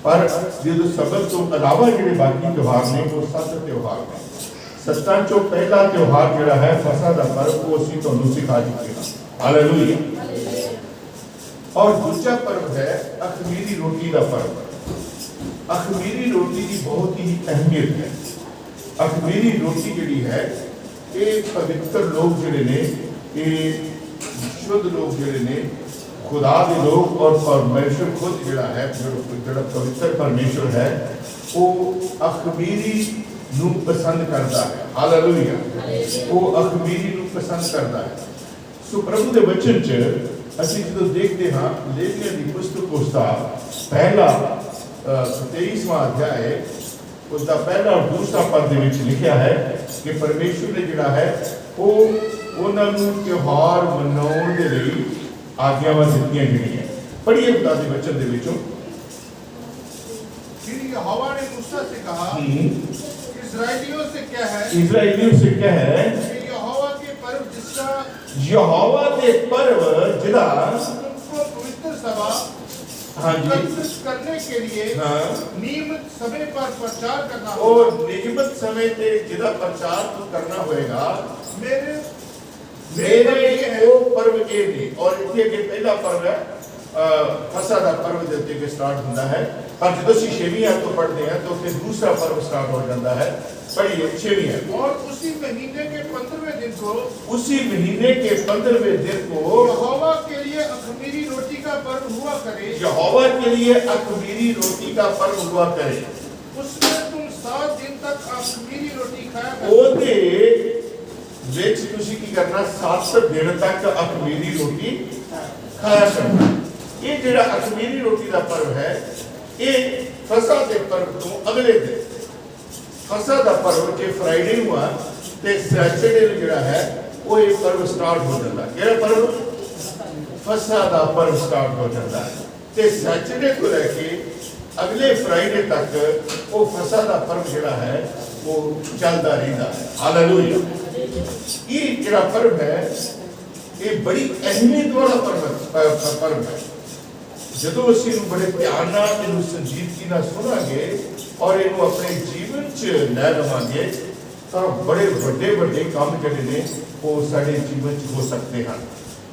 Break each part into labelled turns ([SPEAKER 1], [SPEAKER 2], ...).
[SPEAKER 1] पर जो सबत तो अलावा जो बाकी त्यौहार ने वो 7 त्यौहार ने। 7 चो पहला त्यौहार जोड़ा है फसह का पर्व, वो असीं तुहानूं सिखा चुके हैं। हालेलुया। और दूसरा पर्व है अखमीरी रोटी का पर्व। अखमीरी रोटी की बहुत ही अहमियत है। अखमीरी रोटी जी है ये पवित्र लोग जोड़े ने, ये शुद्ध लोग जोड़े ने, खुदा के लोग और परमेश्वर खुद जोड़ा है, जो पवित्र परमेश्वर है वो अखमीरी नू पसंद करता है। हालेलुया। वो अखमीरी नू पसंद करता है। सो प्रभु के वचन च ਅਸੀਂ ਜਦੋਂ ਦੇਖਦੇ ਹਾਂ ਲੇਵੀਆਂ ਦੀ ਪੁਸਤਕ उसका पहला 23वां अध्याय उसका पहला और दूसरा पद ਦੇ ਵਿੱਚ ਲਿਖਿਆ ਹੈ ਕਿ ਪਰਮੇਸ਼ਵਰ ਨੇ ਜਿਹੜਾ ਹੈ ਉਹ ਉਹਨਾਂ ਨੂੰ ਤਿਉਹਾਰ ਮਨਾਉਣ ਦੇ ਲਈ ਆਗਿਆਵਾਂ ਦਿੱਤੀਆਂ ਗਈਆਂ। ਪੜ੍ਹੀਏ ਖੁਦਾ ਦੇ ਵਚਨ ਦੇ ਵਿੱਚੋਂ।
[SPEAKER 2] फिर यहोवा ने मूसा से कहा, इस्राएलियों से क्या है, यहोवा के पर्व जिसका
[SPEAKER 1] यहोवा के पर्व जिला
[SPEAKER 2] तुमको पवित्र सभा
[SPEAKER 1] हाँ जी
[SPEAKER 2] करने के लिए नियमित समय पर प्रचार करना
[SPEAKER 1] और नियमित समय पे जिला प्रचार तो करना होएगा।
[SPEAKER 2] मेरे
[SPEAKER 1] वो पर्व ये नहीं। और इसलिए कि पहला पर्व है फसह का पर्व जब के स्टार्ट होता है, पर जो 6वीं आयत को पढ़ते हैं तो फिर दूसरा पर्व स्टार्ट हो जाता है। पढ़िए 6वीं आयत।
[SPEAKER 2] और उसी महीने के 15वें दिन को यहोवा के लिए अख़मीरी रोटी का पर्व हुआ करे।
[SPEAKER 1] यहोवा के लिए अख़मीरी रोटी का पर्व हुआ करे।
[SPEAKER 2] उसमें तुम 7 दिन तक अख़मीरी रोटी खाया
[SPEAKER 1] ओदे विच तुसी की करना 7 दिन तक अख़मीरी रोटी खाया करना। ये जेड़ा अख़मीरी रोटी का पर्व है ये फसह के पर्व तो अगले दिन, फसह का पर्व जो फ्राइडे हुआ ते सैटरडे जेड़ा है वो ये पर्व स्टार्ट हो जाता है। केड़ा पर्व? फसह का पर्व स्टार्ट हो जाता है ते सैटरडे को लेके अगले फ्राइडे तक वो फसह का पर्व जेड़ा है वो चलता रहता है। हालेलुया। ये जेड़ा पर्व है ये बड़ी अहमियत वाला पर्व है। जो असी बड़े ध्यान संजीदगी सुनांगे और इनू अपने जीवन च लै लवांगे तो बड़े वड्डे काम जिहड़े ने वो साडे जीवन च हो सकते हैं।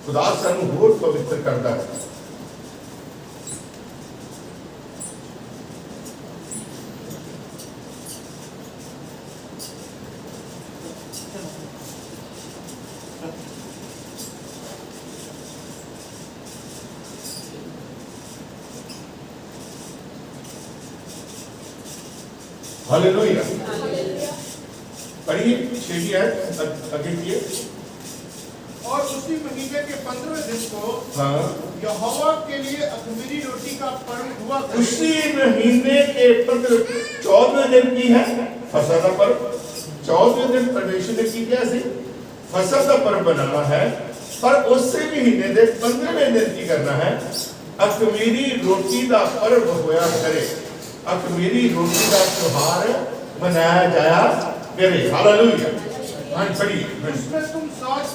[SPEAKER 1] खुदा सानू होर पवित्र करता है। हालेलुया। पढ़िए 6वीं आयत आगे की।
[SPEAKER 2] और उसी महीने के 15वें दिन को यहोवा के लिए अख़मीरी रोटी का पर्व हुआ करे।
[SPEAKER 1] उसी महीने के 14वें दिन की है फसह का पर्व। 14वें दिन परमेश्वर ने की क्या सी फसह का पर्व बनाना है, पर उसी महीने के 15वें दिन की करना है अख़मीरी रोटी का पर्व होया करे। अख़मीरी रोटी का त्योहार मनाया जाया करे। हालेलुया। हाँ पढ़िए।
[SPEAKER 2] उसमें तुम 7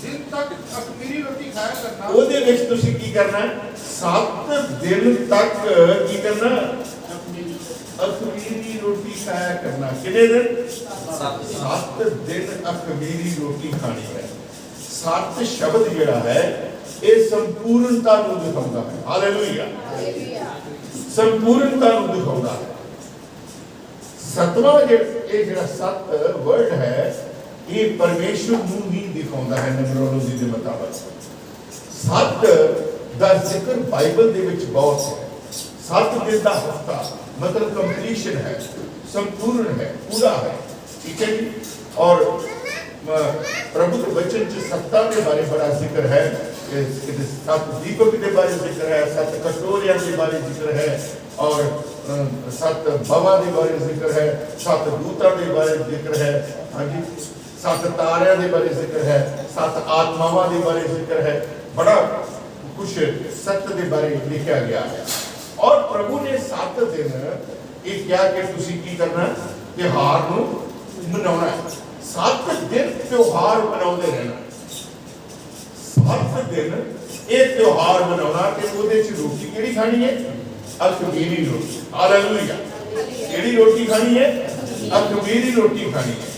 [SPEAKER 2] दिन तक अख़मीरी रोटी खाया करना।
[SPEAKER 1] ओदे विच तुसी की करना है 7 दिन तक की करना अख़मीरी रोटी खाया करना। कितने दिन? 7 दिन अख़मीरी रोटी खानी है। 7 शब्द जेड़ा है ये संपूर्णता को दिखाता है। हालेलुया। संपूर्णता को दिखाता है। 7वां ये जेड़ा 7 वर्ड है ये परमेश्वर नू ही दिखाता है। न्यूमरोलॉजी के मुताबिक 7 दा जिक्र बाइबल दे विच बहुत है। 7 दिन का हफ्ता मतलब कंप्लीशन है, संपूर्ण है, पूरा है। ठीक है जी। और प्रभु के वचन च सत्ता के बारे बड़ा जिक्र है। 7 दीपक के बारे जिक्र है, 7 कटोरिया के बारे जिक्र है, और 7 बवा के बारे जिक्र है, 7 दूता के बारे जिक्र है। हाँ जी। 7 तारिया के बारे जिक्र है, 7 आत्मावां के बारे जिक्र है। बड़ा कुछ सत्य के बारे लिखा गया है। और प्रभु ने 7 दिन ये क्या कि तुसी की करना त्योहार नू मनाउणा है। 7 दिन त्योहार मनाउंदे रहना। 7 दिन ये त्योहार मनाउणा ते ओदे च रोटी केड़ी खानी है? अखमीरी रोटी। हालेलुया। केड़ी रोटी खानी है? अखमीरी रोटी खानी है।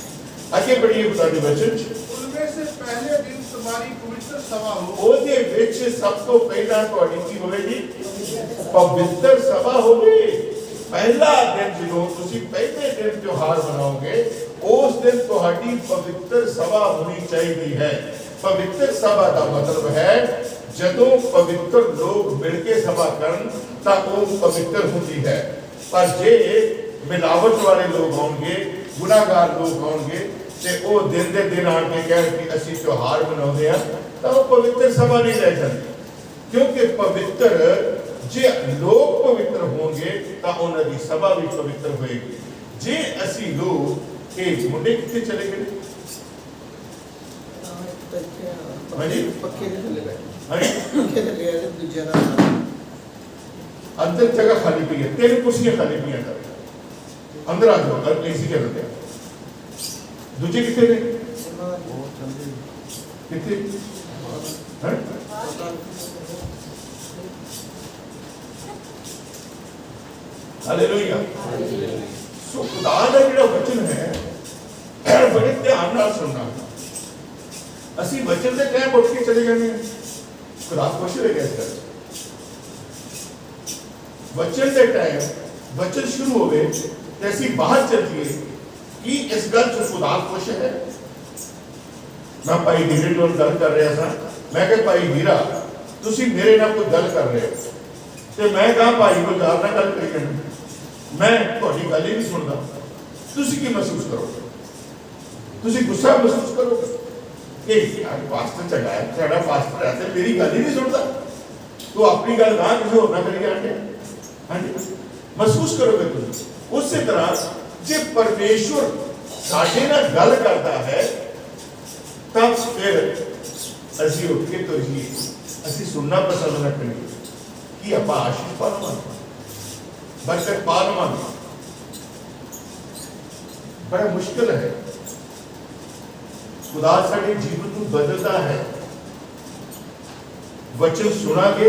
[SPEAKER 1] आगे बढ़िए खुदा दे वचन च।
[SPEAKER 2] उनमें से पहले दिन तुम्हारी पवित्र सभा हो।
[SPEAKER 1] ओदे विच सब तो पहला तुहाडी की होवेगी? पवित्र सभा होगी। पहला दिन जो तुसी पहले दिन त्योहार मनाओगे उस दिन तुहाडी पवित्र सभा होनी चाहिए है। पवित्र सभा का मतलब है जदों पवित्र लोग मिलके सभा करन तां वो पवित्र होती है। पर जे मिलावट वाले लोग होंगे, गुनाहगार लोग होंगे ते वो दिन दे दिन आण के कह कि असीं त्योहार मनाउंदे आ तां वो पवित्र सभा नहीं रह जाती। क्योंकि पवित्र जे लोग पवित्र होंगे तां उन्हां दी सभा भी पवित्र होएगी। जे असीं लोग ये मुंडे किथे चले गए? हाँ जी,
[SPEAKER 3] पक्के नहीं चले गए,
[SPEAKER 1] हाँ जी,
[SPEAKER 3] पक्के चले गए दूसरे का
[SPEAKER 1] अंदर जगह खाली पी है, 3 कुर्सियां खाली पी हैं। अंदर आ जाओ, अगर एसी के अंदर दूजे किथे ने? किथे? हैं? हालेलुया। सो खुदा दा जेड़ा वचन है बड़े ध्यान नाल सुनना। असी वचन दे टाइम उठ के चले जाने खुदा खुश हो गया। इस वचन दे टाइम वचन शुरू हो गए ते असी बाहर चल जिए कि इस गल च खुदा खुश है। मैं भाई हीरे नाल गल कर रहा था। मैं कहा भाई हीरा तुसी मेरे नाल कोई गल कर रहे हो ते मैं कहा भाई गुलजार नाल गल करी जानी, मैं तुहाडी गल ही नहीं सुनदा। तुसी की महसूस करोगे? तुसी गुस्सा महसूस करोगे कि यार पास्टर चंगा है, साडा पास्टर है ते मेरी गल ही नहीं सुनदा, तो अपनी गल ना किसी होर ना करी जाके। हाँ जी, महसूस करोगे तुम। उसी तरह जे परमेश्वर साडे नाल गल करता है तब फिर असीं उठ के तो जी असीं सुनना पसंद न करिए कि आपां आशीष पा लवांगे, बरकत पा लवांगे। बड़ा मुश्किल है। खुदा साडे जीवन को बदलता है। वचन सुना के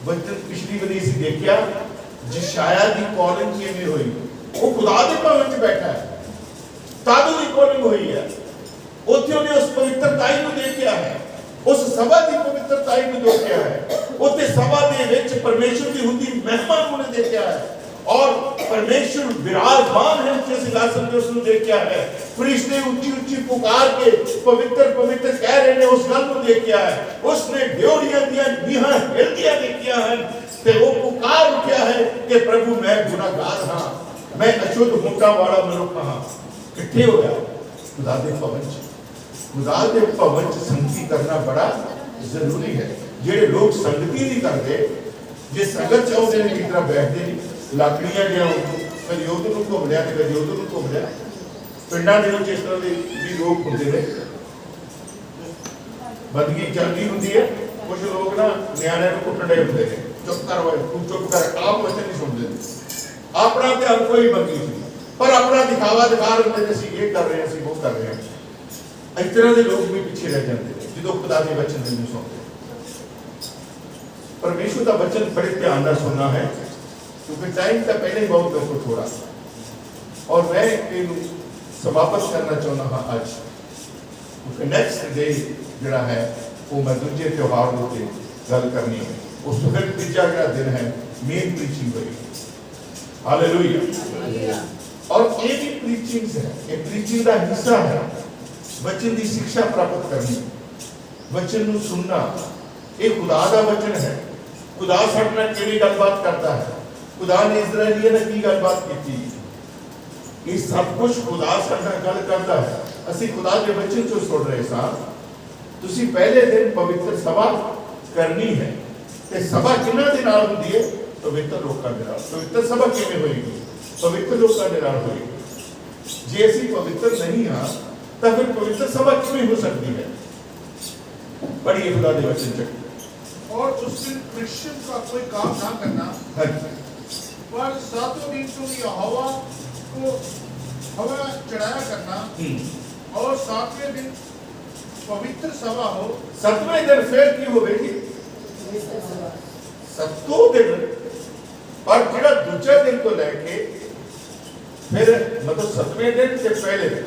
[SPEAKER 1] वचन पिछली बारी असीं देखिया जिशाया दी कॉलिंग किवें होई। वो खुदा दे भवन च बैठा है, तादू दी कॉलिंग हुई है। उत्थे उन्हें उस पवित्रताई को देखिया है, उस सभा की पवित्रताई को देखिया है। उत्थे सभा दे विच परमेश्वर की हुंदी महिमा उन्हें देखिया है और परमेश्वर विराजमान है उनके सिंहासन पे उसने देखिया है। फरिश्ते ऊंची ऊंची पुकार के पवित्र पवित्र कह रहे ने उस गल को देखिया है। उसने ड्योड़ियां दियां नीहां हिलदियां देखिया है ते वो पुकार उठा है कि प्रभु मैं गुनाहगार हां, मैं अशुद्ध होता वाला मनुष्य हां। किथे होया? खुदा दे भवन च। खुदा दे भवन च संगति करना बड़ा जरूरी है। जेड़े लोग संगति नहीं करते, जे संगत चाहते ने की तरह बैठते नहीं, लाकड़ियां लिया कभी उधर ਨੂੰ ਘੁੰਮ ਲਿਆ ਤੇ ਕਦੀ ਉਧਰ ਨੂੰ ਘੁੰਮ ਲਿਆ। ਪਿੰਡਾਂ ਦੇ ਵਿੱਚ ਇਸ ਤਰ੍ਹਾਂ ਦੇ ਵੀ ਲੋਕ ਹੁੰਦੇ ਨੇ। ਬਦਗੀ ਚੱਲਦੀ ਹੁੰਦੀ ਹੈ। ਕੁਝ ਲੋਕ ਨਾ ਨਿਆਣਿਆਂ ਨੂੰ ਕੁੱਟਣੇ ਹੁੰਦੇ ਨੇ, ਚੁੱਪ ਕਰ ਓਏ ਤੂੰ ਚੁੱਪ ਕਰ, ਆਪ ਵਚਨ ਨਹੀਂ ਸੁਣਦੇ। ਆਪਣਾ ਧਿਆਨ ਕੋਈ ਬੰਦੀ ਨਹੀਂ, ਪਰ ਆਪਣਾ ਦਿਖਾਵਾ ਦਿਖਾ ਰਹੇ ਨੇ ਅਸੀਂ ਇਹ ਕਰ ਰਹੇ ਹਾਂ, ਅਸੀਂ ਉਹ ਕਰ ਰਹੇ ਹਾਂ। ਇਸ ਤਰ੍ਹਾਂ ਦੇ ਲੋਕ ਵੀ ਪਿੱਛੇ ਰਹਿ ਜਾਂਦੇ ਨੇ ਜਦੋਂ खुदा ਦੇ वचन नहीं सुनते। परमेश्वर का वचन बड़े ध्यान ਨਾਲ सुनना है क्योंकि टाइम तो पहले ही बहुत बिल्कुल थोड़ा। और मैं इन्हें समाप्त करना चाहता हाँ आज क्योंकि नेक्स्ट डे जड़ा है वो मैं दूसरे त्योहार के गल करनी है। उस फिर तीजा जड़ा दिन है मेन प्रीचिंग हुई। हालेलुया। और ये भी प्रीचिंग है, ये प्रीचिंग का हिस्सा है। वचन की शिक्षा प्राप्त करनी, वचन को सुनना, ये खुदा का वचन है। खुदा साडे नाल किहड़ी गलबात करता है, खुदा ने इजराइलियों ने की गलबात की, ये सब कुछ खुदा साडे नाल गल करता है। असीं खुदा के वचन चों सुन रहे सां। तुसीं पहले दिन पवित्र सभा करनी है ते सभा किन्हां दे नाल हुंदी है? पवित्र लोकां दे नाल। पवित्र सभा किवें होएगी? पवित्र लोकां दे नाल होएगी। जे असीं पवित्र नहीं हां तां फिर पवित्र सभा किवें हो सकती है? पढ़िए खुदा के वचन च।
[SPEAKER 2] और उस दिन क्रिश्चियन का कोई काम ना करना, पर 7 दिन तुम यहोवा को हवा चढ़ाया करना और 7वें दिन पवित्र सभा हो। 7वें दिन फिर की होगी? 7 दिन
[SPEAKER 1] और ਜਿਹੜਾ ਦੂਜੇ ਦਿਨ ਤੋਂ ਲੈ ਕੇ ਫਿਰ ਮਤਲਬ 7ਵੇਂ ਦਿਨ ਤੇ ਪਹਿਲੇ ਦਿਨ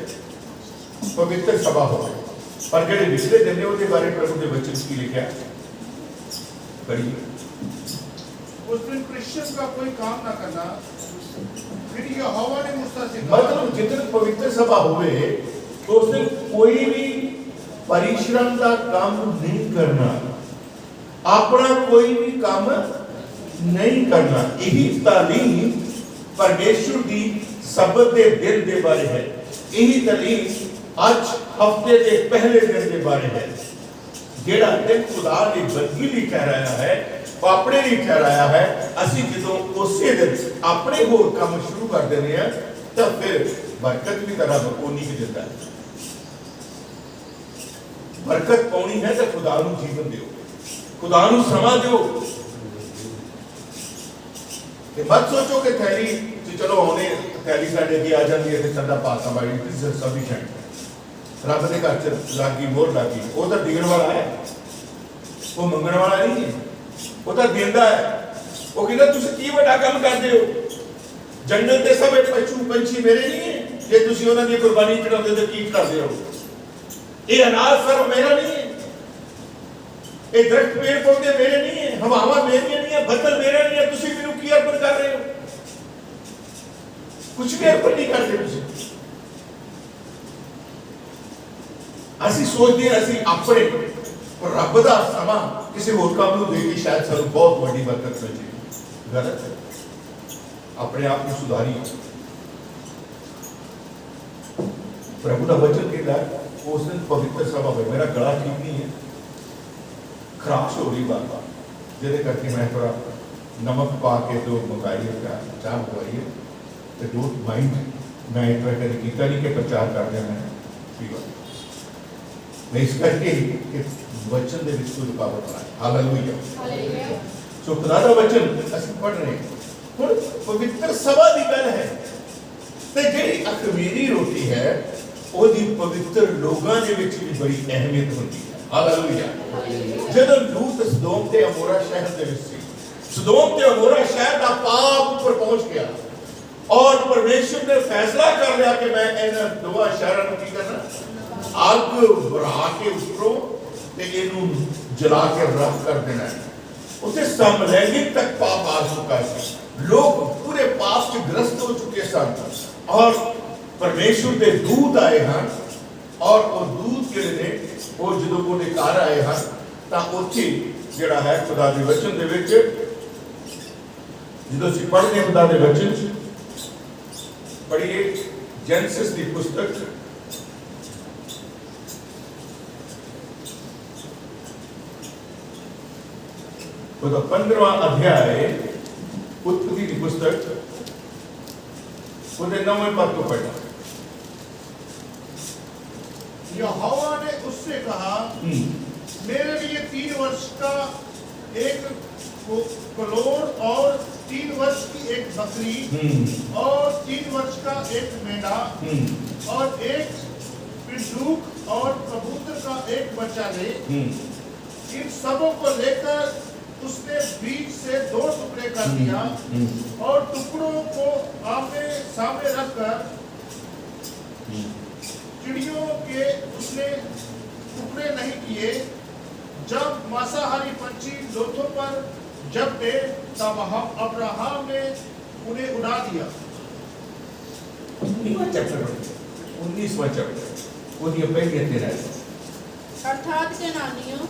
[SPEAKER 1] ਪਵਿੱਤਰ ਸਭਾ ਹੋਵੇ। ਪਰ ਜਿਹੜੇ ਪਿਛਲੇ ਦਿਨ ਨੇ ਉਹਦੇ ਬਾਰੇ ਪ੍ਰਭੂ ਦੇ ਵਚਨ 'ਚ ਕੀ ਲਿਖਿਆ ਪੜ੍ਹੀਏ।
[SPEAKER 2] उस दिन क्रिश्चियन का कोई काम ना करना। फिर यहोवा ने मूसा से कहा,
[SPEAKER 1] मतलब जिस दिन पवित्र सभा होवे तो उस दिन कोई भी परिश्रम का काम नहीं करना, अपना कोई भी काम नहीं करना। यही तालीम परमेश्वर की सबत के दिन के बारे है। यही तालीम आज हफ्ते के पहले दिन के बारे है। जेड़ा दिन खुदा ने बंदगी लिए ठहराया है, अपने लिए ठहराया है। असी जो उसे दिन अपने होर काम शुरू कर देने हैं तो फिर बरकत भी तरह उन्हीं की देता है। बरकत पानी है तो खुदा नूं जीवन दिओ, खुदा नूं समा दिओ। मत सोचो कि थैली चलो आने थैली साडे अगे आ जाती है ठंडा पासा बाड़ी दिस इज सफिशिएंट। रब दे घर च लागी मोहर लागी, वो तो देण वाला है, वो मंगण वाला नहीं है, वो तो देंदा है। वो कहता तुसीं की बड़ा काम करदे हो, जंगल के सब पशु पंछी मेरे नहीं है, जे तुसीं उन्हां दी कुर्बानी चढ़ाउंदे तो की चढ़ाउंदे हो? ये अनाज सब मेरा नहीं है, ये दरख्त पेड़ पौधे मेरे नहीं है, हवावां मेरियां नहीं है, बदल मेरा नहीं है। तुसीं मैनूं की अर्पण कर रहे हो? कुछ भी अर्पण नहीं करते तुसीं। ਅਸੀਂ ਸੋਚਦੇ ਹਾਂ ਅਸੀਂ ਆਪਣੇ ਰੱਬ ਦਾ ਸਮਾਂ ਕਿਸੇ ਹੋਰ ਕੰਮ ਨੂੰ ਦੇ ਕੇ ਸ਼ਾਇਦ ਸਾਨੂੰ ਬਹੁਤ ਵੱਡੀ ਬਰਕਤ ਮਿਲ ਜਾਏ। ਗਲਤ ਹੈ। ਆਪਣੇ ਆਪ ਨੂੰ ਸੁਧਾਰੀਏ। ਪ੍ਰਭੂ ਦਾ ਵਚਨ ਕਹਿੰਦਾ ਉਸ ਦਿਨ ਪਵਿੱਤਰ ਸਭਾ ਹੋਵੇ। ਮੇਰਾ ਗਲਾ ਠੀਕ ਨਹੀਂ ਹੈ, ਖਰਾਸ਼ ਹੋ ਰਹੀ ਬਾਰ-ਬਾਰ, ਜਿਹਦੇ ਕਰਕੇ ਮੈਂ ਥੋੜਾ ਨਮਕ ਪਾ ਕੇ ਤੋਂ ਮੰਗਾਈ ਹੈ, ਚਾਹ ਮੰਗਵਾਈ ਹੈ ਤੇ ਡੋਂਟ ਮਾਈਂਡ। ਮੈਂ ਇਹ ਤਰ੍ਹਾਂ ਕਦੇ ਕੀਤਾ ਨਹੀਂ ਕਿ ਪ੍ਰਚਾਰ ਕਰ ਦੇਣਾ ਹੈ। ਠੀਕ ਹੈ, मैं इस करके कि वचन दे विच कोई रुकावट ना आए। Hallelujah, hallelujah. सो खुदा दा वचन ਅਸੀਂ ਪੜ੍ਹ ਰਹੇ ਹੁਣ ਪਵਿੱਤਰ ਸਭਾ ਦੀ ਗੱਲ ਹੈ ਤੇ ਜਿਹੜੀ ਅਖਮੀਰੀ ਰੋਟੀ ਹੈ ਉਹਦੀ ਪਵਿੱਤਰ ਲੋਕਾਂ ਦੇ ਵਿੱਚ ਵੀ ਬੜੀ ਅਹਿਮੀਅਤ ਹੁੰਦੀ ਹੈ। ਹਾਲੇਲੂਇਆ। ਜਦੋਂ ਲੂਤ ਸਦੋਮ ਤੇ ਅਮੋਰਾ ਸ਼ਹਿਰ ਦੇ ਵਿੱਚ ਸੀ, ਸਦੋਮ ਤੇ ਅਮੋਰਾ ਸ਼ਹਿਰ ਦਾ ਪਾਪ ਉੱਪਰ ਪਹੁੰਚ ਗਿਆ ਔਰ ਪਰਮੇਸ਼ਰ ਨੇ ਫੈਸਲਾ ਕਰ ਲਿਆ ਕਿ ਮੈਂ ਇਹਨਾਂ ਦੋਵਾਂ ਸ਼ਹਿਰਾਂ ਨੂੰ ਕੀ ਕਰਨਾ, आग बढ़ा के उपरों ते इनू जला के रख कर देना है। उसे समलैंगिक तक पाप आ चुका है, लोग पूरे पाप से ग्रस्त हो चुके सन और परमेश्वर के दूत आए हैं और वो दूत के ने वो जो वो घर आए हैं ਤਾਂ ਉੱਥੇ ਜਿਹੜਾ ਹੈ ਖੁਦਾ ਦੇ ਵਚਨ ਦੇ ਵਿੱਚ ਜਦੋਂ ਅਸੀਂ ਪੜ੍ਹਦੇ ਖੁਦਾ ਦੇ ਵਚਨ ਪੜ੍ਹੀਏ ਜੈਨਸਿਸ ਦੀ ਪੁਸਤਕ तो 15वां अध्याय उत्पत्ति की पुस्तक उसके 9वें पद को पढ़ना।
[SPEAKER 2] यहोवा ने उससे कहा, मेरे लिए 3 वर्ष का एक कलोर और 3 वर्ष की एक बकरी और 3 वर्ष का एक मेढ़ा और एक पिंडूक और कबूतर का एक बच्चा ले। इन सबों को लेकर उसने बीच से 2 टुकड़े कर दिया और टुकड़ों को आमने सामने रखकर चिड़ियों के उसने टुकड़े नहीं किए। जब मांसाहारी पंछी लोथों पर झपटे तब अब्राहम ने उन्हें उड़ा दिया।
[SPEAKER 1] 19वां चैप्टर वो ये पहले तेरा
[SPEAKER 4] अर्थात जनानियों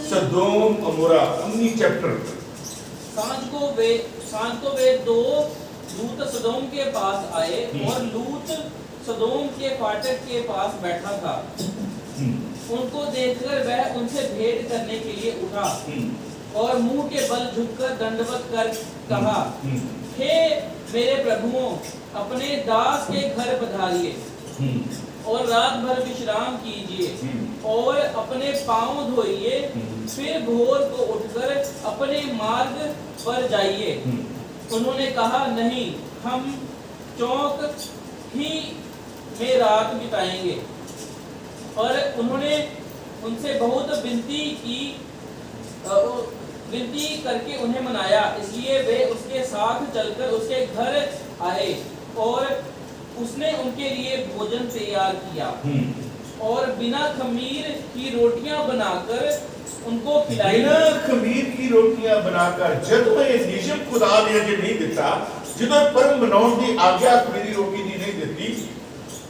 [SPEAKER 1] सदोम अमोरा 19 चैप्टर।
[SPEAKER 5] सांझ को वे 2 लूत सदोम के पास आए और लूत सदोम के फाटक के पास बैठा था। उनको देखकर वह उनसे भेंट करने के लिए उठा और मुंह के बल झुककर दंडवत कर कहा, हे मेरे प्रभुओं, अपने दास के घर पधारिए और रात भर विश्राम कीजिए और अपने पांव धोइए, फिर भोर को उठकर अपने मार्ग पर जाइए। उन्होंने कहा, नहीं, हम चौक ही में रात बिताएंगे। और उन्होंने उनसे बहुत विनती की, विनती करके उन्हें मनाया। इसलिए वे उसके साथ चलकर उसके घर आए और उसने उनके लिए भोजन तैयार किया और बिना खमीर की रोटियां बनाकर उनको खिलाई।
[SPEAKER 1] बिना खमीर की रोटियां बनाकर ਜਦੋਂ ਇਹ ਨਿਯਮ ਖੁਦਾ ਨੇ ਅਜੇ ਨਹੀਂ ਦਿੱਤਾ, ਜਦੋਂ ਪਰਮ ਬਣਾਉਣ ਦੀ ਆਗਿਆ ਖਮੀਰੀ ਰੋਟੀ ਦੀ ਨਹੀਂ ਦਿੱਤੀ,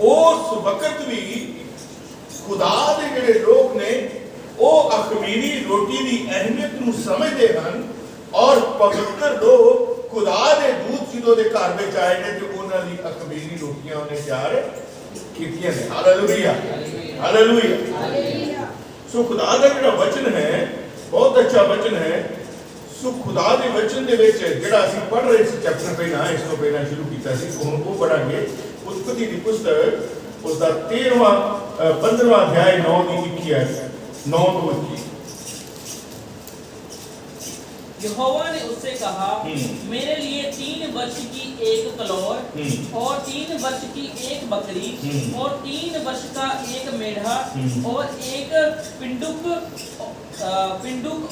[SPEAKER 1] ਉਸ ਵਕਤ ਵੀ ਖੁਦਾ ਦੇ ਜਿਹੜੇ ਲੋਕ ਨੇ ਉਹ ਅਖਮੀਰੀ ਰੋਟੀ ਦੀ ਅਹਿਮੀਅਤ ਨੂੰ ਸਮਝਦੇ ਹਨ ਔਰ ਪਵਿੱਤਰ ਲੋਕ ਖੁਦਾ ਦੇ ਦੂਤ ਜਦੋਂ ਦੇ ਘਰ ਵਿੱਚ ਆਏ ਨੇ ਤੇ ਉਹਨਾਂ ਦੀ ਅਖਮੀਰੀ ਰੋਟੀਆਂ ਉਹਨੇ ਤਿਆਰ ਕੀਤੀਆਂ ਨੇ। Hallelujah, hallelujah. ਸੋ ਖੁਦਾ ਦਾ ਜਿਹੜਾ ਵਚਨ ਹੈ ਬਹੁਤ ਅੱਛਾ ਵਚਨ ਹੈ। ਸੋ ਖੁਦਾ ਦੇ ਵਚਨ ਦੇ ਵਿੱਚ ਜਿਹੜਾ ਅਸੀਂ ਪੜ੍ਹ ਰਹੇ ਸੀ ਚੈਪਟਰ ਪਹਿਲਾਂ, ਇਸ ਤੋਂ ਪਹਿਲਾਂ ਸ਼ੁਰੂ ਕੀਤਾ ਸੀ, ਹੁਣ ਉਹ ਪੜਾਂਗੇ। ਉਤਪਤੀ ਦੀ ਪੁਸਤਕ ਉਸ ਦਾ 15ਵਾਂ ਅਧਿਆਇ 9 ਦੀ 9 ਤੋਂ 21।
[SPEAKER 5] यहोवा ने उससे कहा, मेरे लिए 3 वर्ष की एक कलौर और 3 वर्ष की एक बकरी और 3 वर्ष का एक मेढ़ा और एक पिंडुक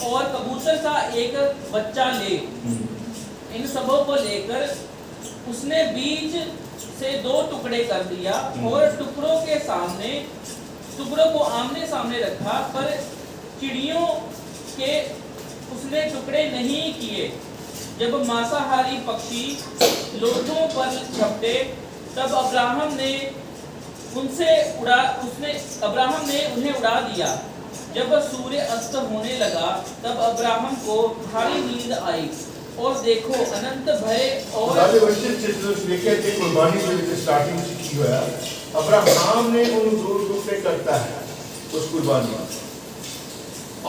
[SPEAKER 5] और कबूतर का एक बच्चा ले। इन सबों को लेकर उसने बीच से 2 टुकड़े कर दिया और टुकड़ों को आमने सामने रखा, पर चिड़ियों के उसने टुकड़े नहीं किए। जब मांसाहारी पक्षी लोथों पर झपटे तब अब्राहम ने उन्हें उड़ा दिया। जब सूर्य अस्त होने लगा तब अब्राहम को भारी नींद आई और देखो अनंत भय और
[SPEAKER 1] कुर्बानी स्टार्टिंग की होया अब्राहम ने उन 2 टुकड़े करता है उस कुर्बानी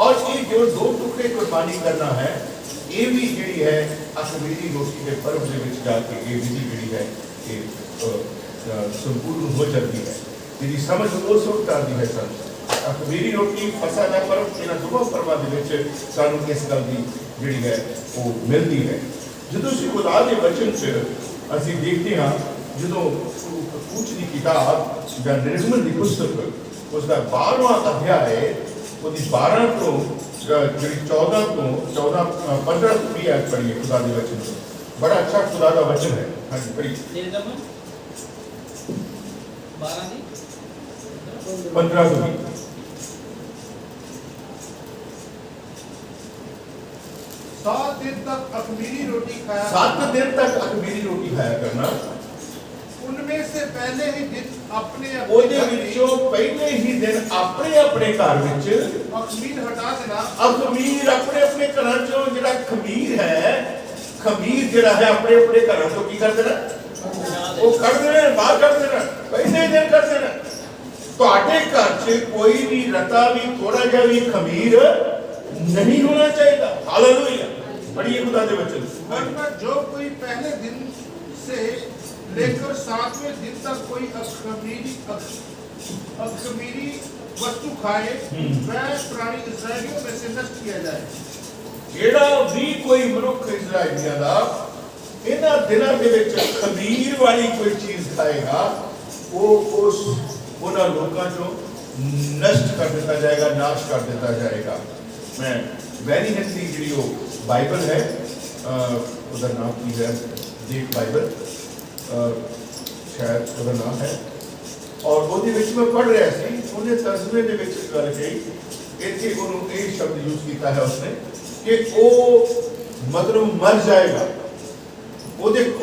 [SPEAKER 1] और ये जो 2 टुकड़े कुर्बानी करना है ये भी जी है अखमीरी रोटी के पर्व के जाके ये विधि जी है कि संपूर्ण हो जाती है। जी समझ उस वक्त आती है सर अखमीरी रोटी फसा का पर्व इन दोनों पर्वों के सानू इस गल की जी है वो मिलती है। जो खुदा के वचन से असी देखते हाँ जो कूच की किताब या निर्गमन की पुस्तक उसका 12वां अध्याय 12 तो 14 तो 15 तो 20 आयत पढ़िए खुदा के वचन से। बड़ा अच्छा खुदा का वचन है। हाँ जी पढ़िए। 15 तो 20।
[SPEAKER 2] 7 दिन तक अखमीरी रोटी खाया
[SPEAKER 1] 7 दिन तक अखमीरी रोटी खाया करना।
[SPEAKER 2] उनमें से पहले ही दिन अपने
[SPEAKER 1] ਉਹਦੇ ਵਿੱਚੋਂ ਪਹਿਲੇ ਹੀ ਦਿਨ ਆਪਣੇ ਆਪਣੇ ਘਰ ਵਿੱਚ
[SPEAKER 2] अखमीर हटा देना।
[SPEAKER 1] ਅਖਮੀਰ ਆਪਣੇ ਆਪਣੇ ਘਰਾਂ ਚੋਂ ਜਿਹੜਾ ਖਮੀਰ ਹੈ ਖਮੀਰ ਜਿਹੜਾ ਹੈ ਆਪਣੇ ਆਪਣੇ ਘਰਾਂ ਤੋਂ ਕੀ ਕਰ ਦੇਣਾ ਉਹ ਕੱਢ ਦੇਣਾ ਬਾਹਰ ਕੱਢ ਦੇਣਾ ਪਹਿਲੇ ਦਿਨ ਕੱਢ ਦੇਣਾ। ਤੁਹਾਡੇ ਘਰ 'ਚ ਕੋਈ ਵੀ ਰਤਾ ਵੀ ਥੋੜਾ ਜਿਹਾ ਵੀ ਖਮੀਰ नहीं होना चाहिए। हालेलुया। पढ़िए खुदा के वचन।
[SPEAKER 2] वरना जो कोई पहले दिन से लेकर 7वें दिन तक कोई अखमीरी वस्तु खाए वह प्राणी इस्राएलियों में से नष्ट किया जाए।
[SPEAKER 1] जेड़ा भी कोई मनुख इस्राएलियों दा इन्हां दिनां दे विच खमीर वाली कोई चीज खाएगा वो उस उन्हां लोकां चों नष्ट कर दिया जाएगा, नाश कर दिया जाएगा। मैं वैरी हेल्थी जी बाइबल है उसका नाम की है देख बाइबल शायद उसका नाम है और वो मैं पढ़ रहा सी उन्हें तर्जमे के गल कही इतने उन्होंने एक शब्द यूज किया है उसने कि वो मतलब मर जाएगा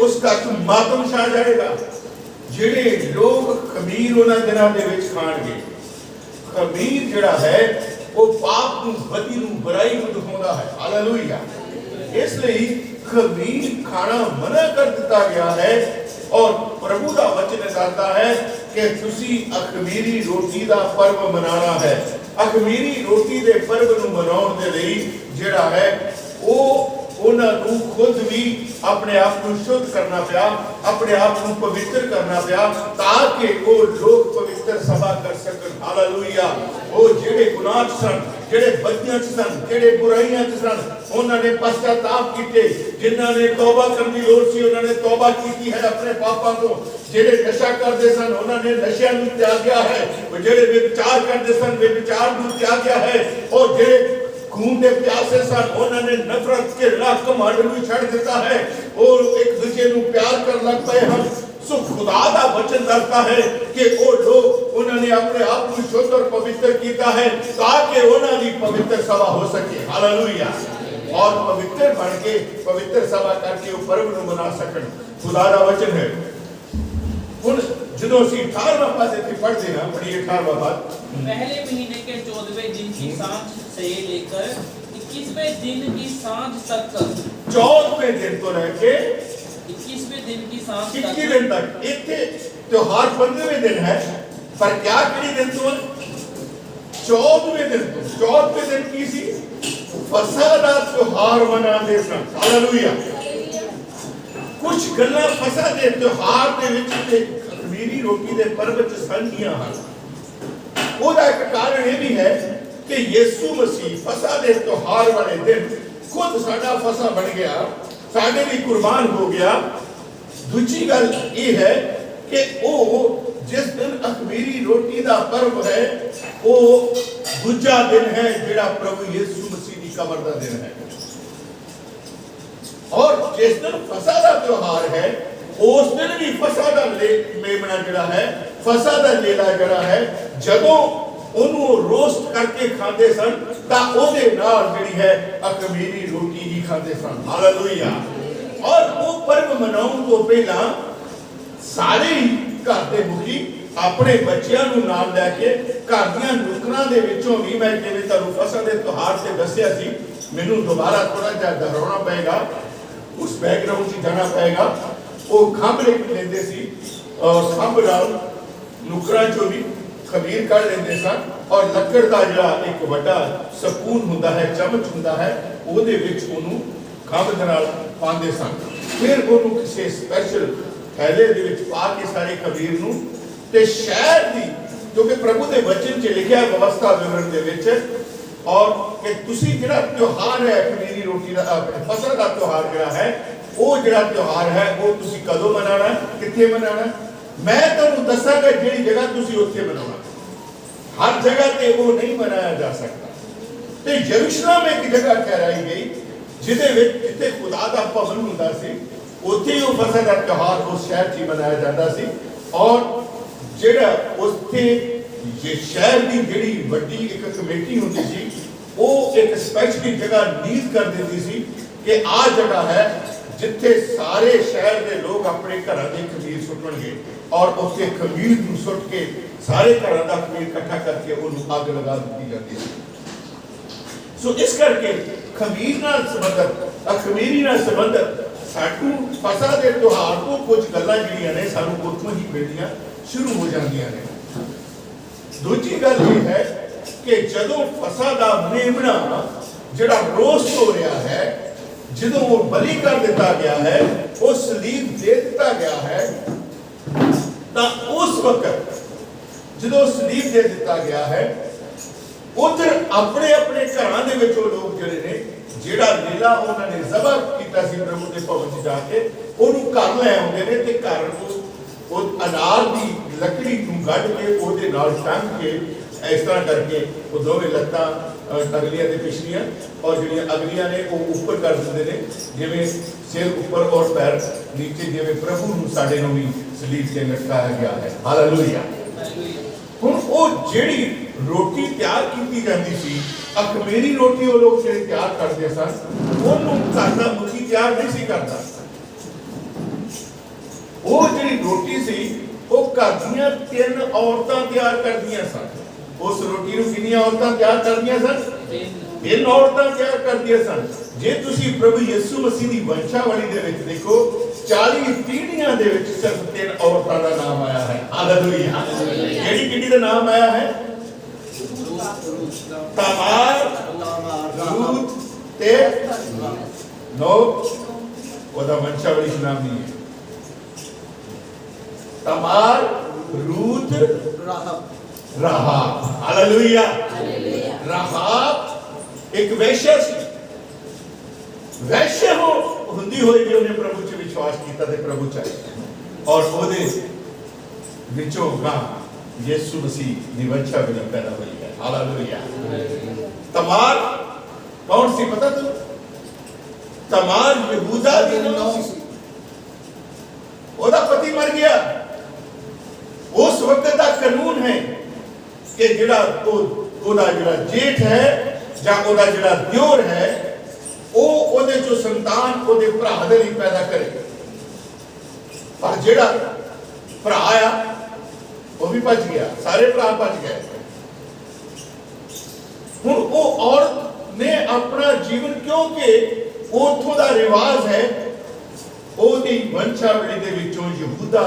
[SPEAKER 1] उस तक मातम छा जाएगा जेड़े लोग खमीर उन्होंने दिनों के खाणगे। खमीर जिहड़ा है वो पाप नूं बदी नूं बुराई नूं दिखाउंदा है। हालेलुया। इसलिए खमीर खाना मना कर दिता गया है और प्रभु का वचन कहता है कि तुसी अखमीरी रोटी का पर्व मनाना है। अखमीरी रोटी के पर्व नूं मनाउण दे लई जिहड़ा है वो उन्हां नूं खुद भी अपने आप को शुद्ध करना पिया, अपने आप को पवित्र करना पिया ताकि वो लोग पवित्र सभा कर सकन। हालेलुया। वो जेड़े गुनाह सन, जेड़े बदियां सन, जेड़े बुराइयां सन उन्होंने पश्चाताप किए, जिन्हां ने तौबा करने की लोड़ सी उन्होंने तौबा की है अपने पापों को। जेड़े नशा करते सन उन्होंने नशा नूं त्यागया है, जेड़े व्यभिचार करते सन व्यभिचार नूं त्यागया है और जेड़े खून के प्यासे सन उन्होंने नफरत के राह कमांड ਨੂੰ ਛੱਡ ਦਿੱਤਾ है और एक दूसरे ਨੂੰ प्यार कर लग पए ਹਨ सो खुदा ਦਾ वचन दसता है कि वो लोग उन्होंने अपने आप को शुद्ध और पवित्र किया है ताकि उन्होंने पवित्र सभा हो सके हालेलुया और पवित्र बन के पवित्र सभा करके वो पर्व ਨੂੰ मना सकन खुदा ਦਾ वचन है ਹੁਣ ਜਦੋਂ ਅਸੀਂ 18ਵਾਂ ਪਦ ਇੱਥੇ ਪੜ੍ਹਦੇ ਹਾਂ ਬੜੀ 18ਵਾਂ ਪਦ
[SPEAKER 5] पहले महीने के 14वें दिन की सांझ से लेकर 21वें दिन की सांझ तक
[SPEAKER 1] 14वें दिन ਤੋਂ ਲੈ ਕੇ
[SPEAKER 5] 21वें दिन की सांझ
[SPEAKER 1] 21
[SPEAKER 5] तक
[SPEAKER 1] दिन तक ਇੱਥੇ त्योहार 15वें दिन है पर क्या किसी दिन ਤੋਂ 14वें दिन ਤੋਂ 14वें दिन ਕੀ ਸੀ फसह ਦਾ त्योहार ਮਨਾਉਂਦੇ ਸਨ ਹਾਲੇਲੂਇਆ ਕੁਝ ਗੱਲਾਂ ਫਸਹ ਦੇ त्योहार ਦੇ ਵਿੱਚ ਤੇ ਖਮੀਰੀ ਰੋਟੀ ਦੇ ਪਰਬ ਚ ਸਾਂਝੀਆਂ ਹਨ ਉਹਦਾ ਇੱਕ ਕਾਰਨ ਇਹ ਵੀ ਹੈ ਕਿ ਯਿਸੂ ਮਸੀਹ ਫਸਹ ਦੇ त्योहार ਵਾਲੇ ਦਿਨ ਖੁਦ ਸਾਡਾ ਫਸਹ ਬਣ ਗਿਆ ਸਾਡੇ ਲਈ ਕੁਰਬਾਨ ਹੋ ਗਿਆ ਦੂਜੀ ਗੱਲ ਇਹ ਹੈ ਕਿ ਉਹ ਜਿਸ ਦਿਨ ਅਖਮੀਰੀ ਰੋਟੀ ਦਾ ਪਰਬ ਹੈ ਉਹ ਦੂਜਾ ਦਿਨ ਹੈ ਜਿਹੜਾ ਪ੍ਰਭੂ ਯਿਸੂ ਮਸੀਹ ਦੀ ਕਬਰ ਦਾ ਦਿਨ ਹੈ और जिस दिन फसह का त्योहार है उस दिन भी फसह का मेमना जड़ा है फसह का लेला जड़ा है जदों ਉਹਨੂੰ ਰੋਸਟ ਕਰਕੇ ਖਾਂਦੇ ਸਨ ਤਾਂ ਉਹਦੇ ਨਾਲ ਜਿਹੜੀ ਹੈ ਅਖਮੀਰੀ ਰੋਟੀ ਹੀ ਖਾਂਦੇ ਸਨ ਹਾਲੇਲੂਇਆ ਔਰ ਉਹ ਪਰਬ ਮਨਾਉਣ ਤੋਂ ਪਹਿਲਾਂ ਸਾਰੇ ਘਰ ਦੇ ਮੁਖੀ ਆਪਣੇ ਬੱਚਿਆਂ ਨੂੰ ਨਾਲ ਲੈ ਕੇ ਘਰ ਦੀਆਂ ਨੁਕਰਾਂ ਦੇ ਵਿੱਚੋਂ ਵੀ ਮੈਂ ਜਿਵੇਂ ਤੁਹਾਨੂੰ ਫਸਹ ਦੇ ਤਿਉਹਾਰ ਤੇ ਦੱਸਿਆ ਸੀ ਮੈਨੂੰ ਦੁਬਾਰਾ ਥੋੜਾ ਜਿਹਾ ਦੁਹਰਾਉਣਾ ਪਏਗਾ उस बैकग्राउंड से जाना पड़ेगा वो खंभ लेते सी और खंभ नाल नुकरां चों भी खमीर कढ़ लेंदे सन और लकड़ दा जिहड़ा एक वड्डा स्पून हुंदा है चमच हुंदा है ਉਹਦੇ ਵਿੱਚ ਉਹਨੂੰ ਖੰਭ ਦੇ ਨਾਲ ਪਾਉਂਦੇ ਸਨ ਫਿਰ ਉਹਨੂੰ ਕਿਸੇ ਸਪੈਸ਼ਲ ਥੈਲੇ ਦੇ ਵਿੱਚ ਪਾ ਕੇ ਸਾਰੇ ਖਮੀਰ ਨੂੰ ਤੇ ਸ਼ਹਿਦ ਦੀ ਕਿਉਂਕਿ ਪ੍ਰਭੂ ਦੇ ਵਚਨ 'ਚ ਲਿਖਿਆ ਵਿਵਸਥਾ ਵਿਵਰਣ ਦੇ ਵਿੱਚ और कि तुसी जिहड़ा त्योहार है खमीरी रोटी दा फसह दा त्योहार जिहड़ा है वो जिहड़ा त्योहार है वो तुसी कदों मनाना किथे मनाना मैं तुहानू दसांगा जिहड़ी जगह तुसी उत्थे मनाना हर जगह ते वो नहीं मनाया जा सकता ते यरूशलेम एक जगह ठहराई गई जिहदे विच जिथे खुदा दा भवन हुंदा सी उत्थे ही फसह दा त्योहार उस शहर 'ਚ मनाया जाता सी और जिहड़ा उत्थे ये शहर की जिहड़ी वड्डी एक कमेटी हुंदी सी वो एक स्पेशली जगह नीज कर देती सी कि आ जगह है जिथे सारे शहर के लोग अपने घरां दे खमीर सुट्टणगे और उत्थे खमीर नूं सुट के सारे घरां दा खमीर इकट्ठा करके उहनूं अग लगा दी जाती सी सो इस करके खमीर नाल संबंधित अखमीरी नाल संबंधित साडू फसह दे त्योहार तो कुछ गल्लां जिहड़ियां ने सानूं उत्थों ही मिलणीਆਂ शुरू हो जांदियां ने दूजी गल ये है कि जदों फसह का मेमना जिहड़ा रोस्ट हो रहा है जदों वो बलि कर दिता गया है वो सलीब दे दिता गया है तो उस वक्त जदों सलीब दे दिता गया है उधर अपने अपने घरां दे विच लोग जिहड़े ने जिहड़ा लीला उन्होंने ज़बह कीता सी प्रभु दे भवन च जाके ਉਹਨੂੰ ਘਰ ਲੈ ਆਉਂਦੇ ਨੇ ਤੇ ਘਰ ਨੂੰ ਉਹ ਅਨਾਰ ਦੀ ਲੱਕੜੀ ਨੂੰ ਗੱਡ ਕੇ ਉਹਦੇ ਨਾਲ ਟੰਗ ਕੇ ਇਸ ਤਰ੍ਹਾਂ ਕਰਕੇ ਉਹ ਦੋਵੇਂ ਲੱਤਾਂ ਅਗਲੀਆਂ ਤੇ ਪਿਛਲੀਆਂ ਔਰ ਜਿਹੜੀਆਂ ਅਗਲੀਆਂ ਨੇ ਉਹ ਉੱਪਰ ਕਰ ਦਿੰਦੇ ਨੇ ਜਿਵੇਂ ਸਿਰ ਉੱਪਰ ਔਰ ਪੈਰ ਨੀਚੇ ਜਿਵੇਂ ਪ੍ਰਭੂ ਨੂੰ ਸਾਡੇ ਨੂੰ ਵੀ ਸਲੀਬ ਤੇ ਲਟਕਾਇਆ ਗਿਆ ਹੈ ਹਾਲੇਲੂਇਆ ਹੁਣ ਉਹ ਜਿਹੜੀ ਰੋਟੀ ਤਿਆਰ ਕੀਤੀ ਜਾਂਦੀ ਸੀ ਅਖਮੀਰੀ ਰੋਟੀ ਉਹ ਲੋਕ ਜਿਹੜੇ ਤਿਆਰ ਕਰਦੇ ਸਨ ਉਹਨੂੰ ਘਰ ਦਾ ਮੁਖੀ ਤਿਆਰ ਨਹੀਂ ਸੀ ਕਰਦਾ ਉਹ ਜਿਹੜੀ ਰੋਟੀ ਸੀ ਉਹ ਘਰ ਦੀਆਂ 3 ਔਰਤਾਂ ਤਿਆਰ ਕਰਦੀਆਂ ਸਨ ਉਸ ਰੋਟੀ ਨੂੰ ਕਿੰਨੀਆਂ ਔਰਤਾਂ ਤਿਆਰ ਕਰਦੀਆਂ ਸਨ 3 ਔਰਤਾਂ ਤਿਆਰ ਕਰਦੀਆਂ ਸਨ ਜੇ ਤੁਸੀਂ ਪ੍ਰਭੂ ਯਿਸੂ ਮਸੀਹ ਦੀ ਵੰਸ਼ਾਵਲੀ ਦੇ ਵਿੱਚ ਦੇਖੋ 40 ਪੀੜ੍ਹੀਆਂ ਦੇ ਵਿੱਚ ਸਿਰਫ 3 ਔਰਤਾਂ ਦਾ ਨਾਮ ਆਇਆ ਹੈ ਹਾਲੇਲੂਇਆ ਜਿਹੜੀ ਕਿਹੜੀ ਦਾ ਨਾਮ ਆਇਆ ਹੈ ਤਮਾਰ ਰੂਤ ਤੇ ਨੋ ਉਹਦਾ ਵੰਸ਼ਾਵਲੀ ਦਾ ਨਾਮ ਨਹੀਂ ਹੈ तमार रूत राहाब हालेलुया राहाब एक वैश्य सी वैश्य हो हुंदी होई भी उन्हें प्रभु च विश्वास कीता ते प्रभु च और ओदे विचों गा यीशु मसीह दी वंशा बनी पैदा हुई है हालेलुया तमार कौन सी पता तुम? तमार यहूदा दी नौ सी। ओदा पति मर गया। उस वक्त का कानून है कि जिहड़ा ओदा जिहड़ा जेठ है जां ओदा जिहड़ा दियोर है ਉਹ ਉਹਦੇ ਚੋਂ ਸੰਤਾਨ ਉਹਦੇ ਭਰਾ ਦੇ ਲਈ ਪੈਦਾ ਕਰੇ। ਪਰ ਜਿਹੜਾ ਭਰਾ ਆ ਉਹ ਵੀ ਭੱਜ ਗਿਆ, ਸਾਰੇ ਭਰਾ ਭੱਜ ਗਏ। ਹੁਣ ਉਹ ਔਰਤ ਨੇ ਆਪਣਾ ਜੀਵਨ, ਕਿਉਂਕਿ ਉਥੋਂ ਦਾ ਰਿਵਾਜ ਹੈ, ਉਹਦੀ ਵੰਸ਼ਾਵਲੀ ਦੇ ਵਿੱਚੋਂ ਯਹੂਦਾ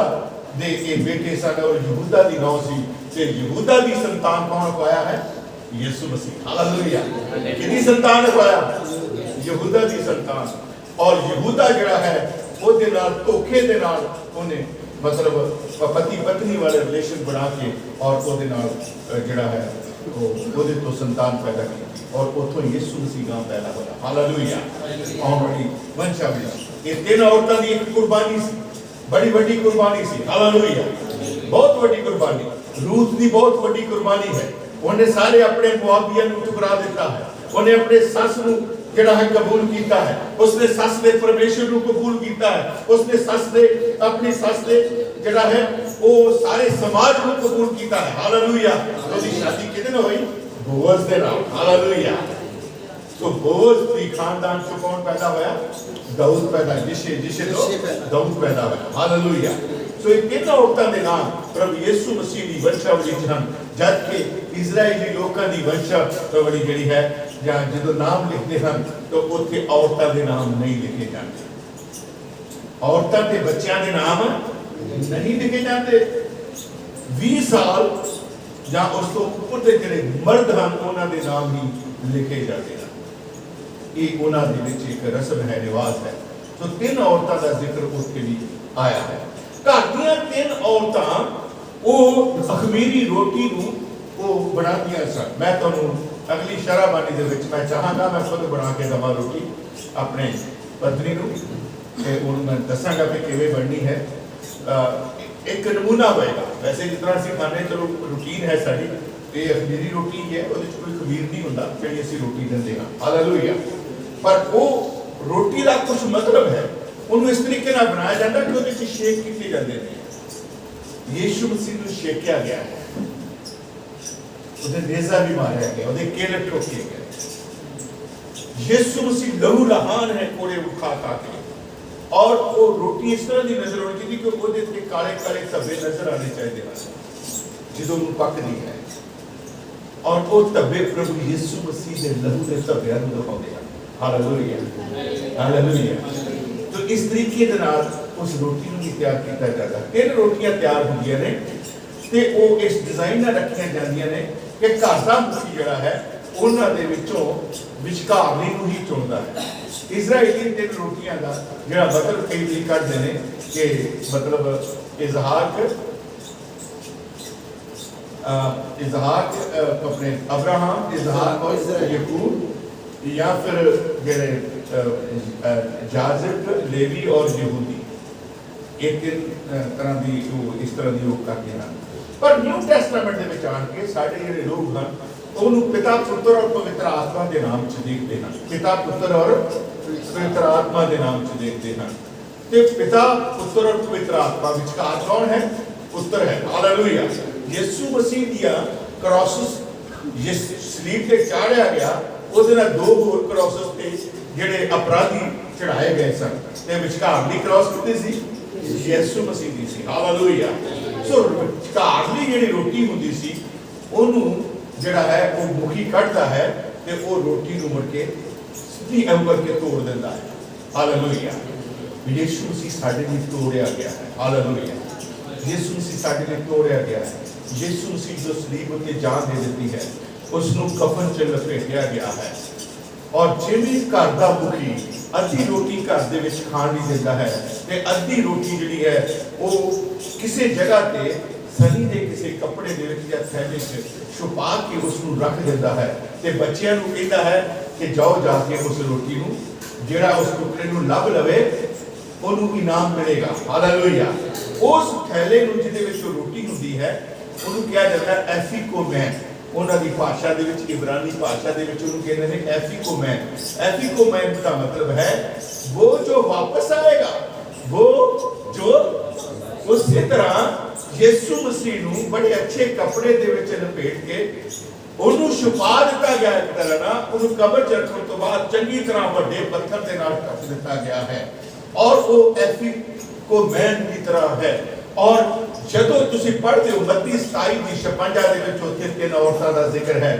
[SPEAKER 1] ਦੇ ਇਹ ਬੇਟੇ ਸਨ ਔਰ ਯਹੂਦਾ ਦੀ ਨੌਂ ਸੀ ਤੇ ਯਹੂਦਾ ਦੀ ਸੰਤਾਨ ਕੌਣ ਪਾਇਆ ਹੈ? ਯਿਸੂ ਮਸੀਹ। ਹਾਲੇਲੂਇਆ। ਕਿਹਦੀ ਸੰਤਾਨ ਪਾਇਆ? ਯਹੂਦਾ ਦੀ ਸੰਤਾਨ। ਔਰ ਯਹੂਦਾ ਜਿਹੜਾ ਹੈ ਉਹਦੇ ਨਾਲ ਧੋਖੇ ਦੇ ਨਾਲ ਉਹਨੇ ਮਤਲਬ ਪਤੀ ਪਤਨੀ ਵਾਲੇ ਰਿਲੇਸ਼ਨ ਬਣਾ ਕੇ ਔਰ ਉਹਦੇ ਨਾਲ ਜਿਹੜਾ ਹੈ ਉਹਦੇ ਤੋਂ ਸੰਤਾਨ ਪੈਦਾ ਕੀਤੀ ਔਰ ਉਥੋਂ ਯਿਸੂ ਮਸੀਹ ਦਾ ਪੈਦਾ ਹੋਇਆ। ਹਾਲੇਲੂਇਆ। ਆਉਣ ਵਾਲੀ ਵੰਸ਼ਾਵਲੀ ਇਹ ਤਿੰਨ ਔਰਤਾਂ ਦੀ ਇੱਕ ਕੁਰਬਾਨੀ ਸੀ, ਬੜੀ ਵੱਡੀ ਕੁਰਬਾਨੀ ਸੀ। ਹਾਲੇਲੂਇਆ। ਬਹੁਤ ਵੱਡੀ ਕੁਰਬਾਨੀ। ਰੂਤ ਦੀ ਬਹੁਤ ਵੱਡੀ ਕੁਰਬਾਨੀ ਹੈ। ਉਹਨੇ ਸਾਰੇ ਆਪਣੇ ਮੁਆਬੀਆਂ ਨੂੰ ਠੁਕਰਾ ਦਿੱਤਾ ਹੈ। ਉਹਨੇ ਆਪਣੇ ਸੱਸ ਨੂੰ ਜਿਹੜਾ ਹੈ ਕਬੂਲ ਕੀਤਾ ਹੈ। ਉਸਨੇ ਸੱਸ ਦੇ ਪਰਮੇਸ਼ਰ ਨੂੰ ਕਬੂਲ ਕੀਤਾ ਹੈ। ਉਸਨੇ ਸੱਸ ਦੇ ਆਪਣੀ ਸੱਸ ਦੇ ਜਿਹੜਾ ਹੈ ਉਹ ਸਾਰੇ ਸਮਾਜ ਨੂੰ ਕਬੂਲ ਕੀਤਾ ਹੈ। ਹਾਲੇਲੂਇਆ। ਉਹਦੀ ਸ਼ਾਦੀ ਕਿਹਦੇ ਨਾਲ ਹੋਈ? ਬੋਅਜ਼ ਦੇ ਨਾਲ। ਹਾਲੇਲੂਇਆ। ਸੋ ਬੋਅਜ਼ ਦੀ ਖਾਨਦਾਨ ਤੋਂ ਕੌਣ ਪੈਦਾ ਹੋਇਆ? ਦਾਊਦ ਪੈਦਾ। ਜਿਸ਼ੇ ਤੋਂ ਦਾਊਦ ਪੈਦਾ ਹੋਇਆ। ਹਾਲੇਲੂਇਆ। ਸੋ ਇਹ ਤਿੰਨ ਔਰਤਾਂ ਦੇ ਨਾਮ ਪ੍ਰਭੂ ਯਿਸੂ ਮਸੀਹ ਦੀ ਵੰਸ਼ਾਵਲੀ ਚ ਹਨ, ਜਦ ਕਿ ਇਜ਼ਰਾਈਲੀ ਲੋਕਾਂ ਦੀ ਵੰਸ਼ਾਵਲੀ ਜਿਹੜੀ ਹੈ ਜਾਂ ਜਦੋਂ ਨਾਮ ਲਿਖਦੇ ਹਨ ਤਾਂ ਉੱਥੇ ਔਰਤਾਂ ਦੇ ਨਾਮ ਨਹੀਂ ਲਿਖੇ ਜਾਂਦੇ। ਔਰਤਾਂ ਤੇ ਬੱਚਿਆਂ ਦੇ ਨਾਮ ਨਹੀਂ ਲਿਖੇ ਜਾਂਦੇ। 20 ਸਾਲ ਜਾਂ ਉਸ ਤੋਂ ਉੱਪਰ ਦੇ ਜਿਹੜੇ ਮਰਦ ਹਨ ਉਹਨਾਂ ਦੇ ਨਾਮ ਹੀ ਲਿਖੇ ਜਾਂਦੇ ਹਨ। ਇਹ ਉਹਨਾਂ ਦੇ ਵਿੱਚ ਇੱਕ ਰਸਮ ਹੈ, ਰਿਵਾਜ ਹੈ। ਸੋ ਤਿੰਨ ਔਰਤਾਂ ਦਾ ਜ਼ਿਕਰ ਉੱਥੇ ਵੀ ਆਇਆ ਹੈ। ਘਰ ਦੀਆਂ ਤਿੰਨ ਔਰਤਾਂ ਉਹ ਅਖਮੀਰੀ ਰੋਟੀ ਨੂੰ ਉਹ ਬਣਾਉਂਦੀਆਂ ਸਨ। ਮੈਂ ਤੁਹਾਨੂੰ ਅਗਲੀ ਸ਼ਰਾਬਾਨੀ ਦੇ ਵਿੱਚ ਮੈਂ ਚਾਹਾਂਗਾ ਮੈਂ ਖੁਦ ਬਣਾ ਕੇ ਦਵਾਂ ਰੋਟੀ ਆਪਣੇ ਪਤਨੀ ਨੂੰ ਤੇ ਉਹਨੂੰ ਮੈਂ ਦੱਸਾਂਗਾ ਕਿ ਕਿਵੇਂ ਬਣਨੀ ਹੈ। ਇੱਕ ਨਮੂਨਾ ਹੋਏਗਾ। ਵੈਸੇ ਜਿਸ ਤਰ੍ਹਾਂ ਅਸੀਂ ਖਾਣੇ ਚਲੋ ਰੂਟੀਨ ਹੈ ਸਾਡੀ, ਇਹ ਅਖਮੀਰੀ ਰੋਟੀ ਹੈ, ਉਹਦੇ 'ਚ ਕੋਈ ਖਮੀਰ ਨਹੀਂ ਹੁੰਦਾ ਜਿਹੜੀ ਅਸੀਂ ਰੋਟੀ ਦਿੰਦੇ ਹਾਂ। ਹਾਲੇਲੂਇਆ। ਪਰ ਉਹ ਰੋਟੀ ਦਾ ਕੁਝ ਮਤਲਬ ਹੈ। ਉਹਨੂੰ ਇਸ ਤਰੀਕੇ ਨਾਲ ਬਣਾਇਆ ਜਾਂਦਾ ਕਿ ਉਹਦੇ 'ਚ ਸ਼ੇਕ ਕੀਤੇ ਜਾਂਦੇ ਨੇ। ਯਿਸੂ ਮਸੀਹ ਨੂੰ ਸ਼ੇਕਿਆ ਗਿਆ ਹੈ, ਉਹਦੇ ਨੇਜ਼ਾ ਵੀ ਮਾਰਿਆ ਗਿਆ, ਉਹਦੇ ਕੇਲੇ ਠੋਕੇ ਗਏ। ਯਿਸੂ ਮਸੀਹ ਲਹੂ ਲਹਾਨ ਹੈ ਕੋੜੇ ਖਾ ਕੇ। ਔਰ ਉਹ ਰੋਟੀ ਇਸ ਤਰ੍ਹਾਂ ਦੀ ਨਜ਼ਰ ਆਉਣੀ ਚਾਹੀਦੀ ਕਿ ਉਹਦੇ ਤੇ ਕਾਲੇ ਕਾਲੇ ਧੱਬੇ ਨਜ਼ਰ ਆਉਣੇ ਚਾਹੀਦੇ ਹਨ ਜਦੋਂ ਉਹ ਪੱਕਦੀ ਹੈ। ਔਰ ਉਹ ਧੱਬੇ ਪ੍ਰਭੂ ਯਿਸੂ ਮਸੀਹ ਦੇ ਲਹੂ ਦੇ ਧੱਬਿਆਂ ਨੂੰ ਦਿਖਾਉਂਦੇ ਹਨ। ਹਾਲੇਲੂਇਆ। ਹਾਲੇਲੂਇਆ। तो इस तरीके ਦੇ ਨਾਲ ਉਸ ਰੋਟੀ ਨੂੰ ਵੀ ਤਿਆਰ ਕੀਤਾ ਜਾਂਦਾ। ਤਿੰਨ ਰੋਟੀਆਂ ਤਿਆਰ ਹੁੰਦੀਆਂ ਨੇ ਤੇ ਉਹ ਇਸ ਡਿਜ਼ਾਈਨ ਨਾਲ ਰੱਖੀਆਂ ਜਾਂਦੀਆਂ ਨੇ ਕਿ ਘਰ ਦਾ ਮੁਖੀ ਜਿਹੜਾ ਹੈ ਉਹਨਾਂ ਦੇ ਵਿੱਚੋਂ ਵਿਚਕਾਰਲੀ ਨੂੰ ਹੀ ਚੁਣਦਾ ਹੈ। ਇਜ਼ਰਾਈਲੀ ਤਿੰਨ ਰੋਟੀਆਂ ਦਾ ਜਿਹੜਾ ਮਤਲਬ ਕਈ ਵਾਰੀ ਕੱਢਦੇ ਨੇ ਕਿ ਮਤਲਬ ਇਜ਼ਹਾਕ ਆਪਣੇ ਅਬਰਾਹਮ, ਇਜ਼ਹਾਕ ਔਰ ਯਾਕੂਬ या फिर जाजिब, लेवी और यहूदी, एक तरह की इस तरह की योग करते हैं। पर न्यू टैस्टामेंट ਦੇ ਵਿੱਚ ਆਣ ਕੇ ਸਾਡੇ ਜਿਹੜੇ ਲੋਕ ਹਨ ਉਹਨੂੰ ਪਿਤਾ ਪੁੱਤਰ ਔਰ ਪਵਿੱਤਰ ਆਤਮਾ ਦੇ ਨਾਮ 'ਚ ਦੇਖਦੇ ਹਨ। ਪਿਤਾ ਪੁੱਤਰ ਔਰ ਪਵਿੱਤਰ ਆਤਮਾ ਦੇ ਨਾਮ 'ਚ ਦੇਖਦੇ ਹਨ ਤੇ ਪਿਤਾ ਪੁੱਤਰ ਔਰ ਪਵਿੱਤਰ ਆਤਮਾ ਵਿਚਕਾਰ ਕੌਣ ਹੈ? ਪੁੱਤਰ ਹੈ। ਹਾਲੇਲੂਇਆ। ਯਿਸੂ ਮਸੀਹ ਦੀਆਂ ਕ੍ਰੋਸਿਸ ਜਿਸ ਸਲੀਬ ਤੇ ਚਾੜਿਆ ਗਿਆ ਉਹਦੇ ਨਾਲ ਦੋ ਹੋਰ ਕ੍ਰੋਸਿਸ ਤੇ ਜਿਹੜੇ ਅਪਰਾਧੀ ਚੜਾਏ ਗਏ ਸਨ ਤੇ ਵਿਚਕਾਰਲੀ ਕ੍ਰੋਸ ਕਿਹਦੀ ਸੀ? ਯਿਸੂ ਮਸੀਹ ਦੀ ਸੀ। ਹਾਲੇਲੂਇਆ। ਸੋ ਵਿਚਕਾਰਲੀ ਜਿਹੜੀ ਰੋਟੀ ਹੁੰਦੀ ਸੀ ਉਹਨੂੰ ਜਿਹੜਾ ਹੈ ਉਹ ਮੁਖੀ ਕੱਢਦਾ ਹੈ ਤੇ ਉਹ ਰੋਟੀ ਨੂੰ ਮੁੜ ਕੇ ਸਿੱਧੀ ਅੰਬਰ ਕੇ ਤੋੜ ਦਿੰਦਾ ਹੈ। ਹਾਲੇਲੂਇਆ। ਯਿਸੂ ਮਸੀਹ ਸਾਡੇ ਲਈ ਤੋੜਿਆ ਗਿਆ ਹੈ। ਹਾਲੇਲੂਇਆ। ਯਿਸੂ ਮਸੀਹ ਸਾਡੇ ਲਈ ਤੋੜਿਆ ਗਿਆ ਹੈ। ਯਿਸੂ ਮਸੀਹ ਜੋ ਸਲੀਬ ਉੱਤੇ ਜਾਨ ਦੇ ਦਿੱਤੀ ਹੈ उसनू कफन च लपेटिया गया है। और जिवें घर का मुखी अद्धी रोटी घर दे विच खाण नहीं दिंदा है ते अद्धी रोटी जिहड़ी है वो किसी जगह ते सनी दे किसी कपड़े दे विच या थैले च छुपा के उसनू रख दिंदा है ते बच्चियां नू कहंदा है कि जाओ जाके उस रोटी नू जिहड़ा उस टुकड़े नू लभ लवे ओनू इनाम मिलेगा। हालेलुया। उस थैले नू जिहदे विच रोटी हुंदी है ओनू कहा जाता है एफिकोमैन। ਉਹਨਾਂ ਦੀ ਭਾਸ਼ਾ ਦੇ ਵਿੱਚ, ਇਬਰਾਨੀ ਭਾਸ਼ਾ ਦੇ ਵਿੱਚ ਉਹਨੂੰ ਕਹਿੰਦੇ ਨੇ ਐਫੀਕੋਮੈਨ। ਐਫੀਕੋਮੈਨ ਦਾ ਮਤਲਬ ਹੈ ਉਹ ਜੋ ਵਾਪਸ ਆਏਗਾ, ਉਹ ਜੋ ਉਸੇ ਤਰ੍ਹਾਂ ਯਿਸੂ ਮਸੀਹ ਨੂੰ ਬੜੇ ਅੱਛੇ ਕੱਪੜੇ ਦੇ ਵਿੱਚ ਲਪੇਟ ਕੇ ਉਹਨੂੰ ਛੁਪਾ ਦਿੱਤਾ ਗਿਆ ਇੱਕ ਤਰ੍ਹਾਂ ਨਾਲ, ਉਹਨੂੰ ਕਬਰ ਚ ਰੱਖਣ ਤੋਂ ਬਾਅਦ ਚੰਗੀ ਤਰ੍ਹਾਂ ਵੱਡੇ ਪੱਥਰ ਦੇ ਨਾਲ ਢੱਕ ਦਿੱਤਾ ਗਿਆ ਹੈ ਔਰ ਉਹ ਐਫੀਕੋਮੈਨ ਦੀ ਤਰ੍ਹਾਂ ਹੈ। ਔਰ ਜਦੋਂ ਤੁਸੀਂ ਪੜ੍ਹਦੇ ਹੋ ਮੱਤੀ 27 ਦੀ 56 ਦੇ ਵਿੱਚ ਉੱਥੇ 3 ਔਰਤਾਂ ਦਾ ਜ਼ਿਕਰ ਹੈ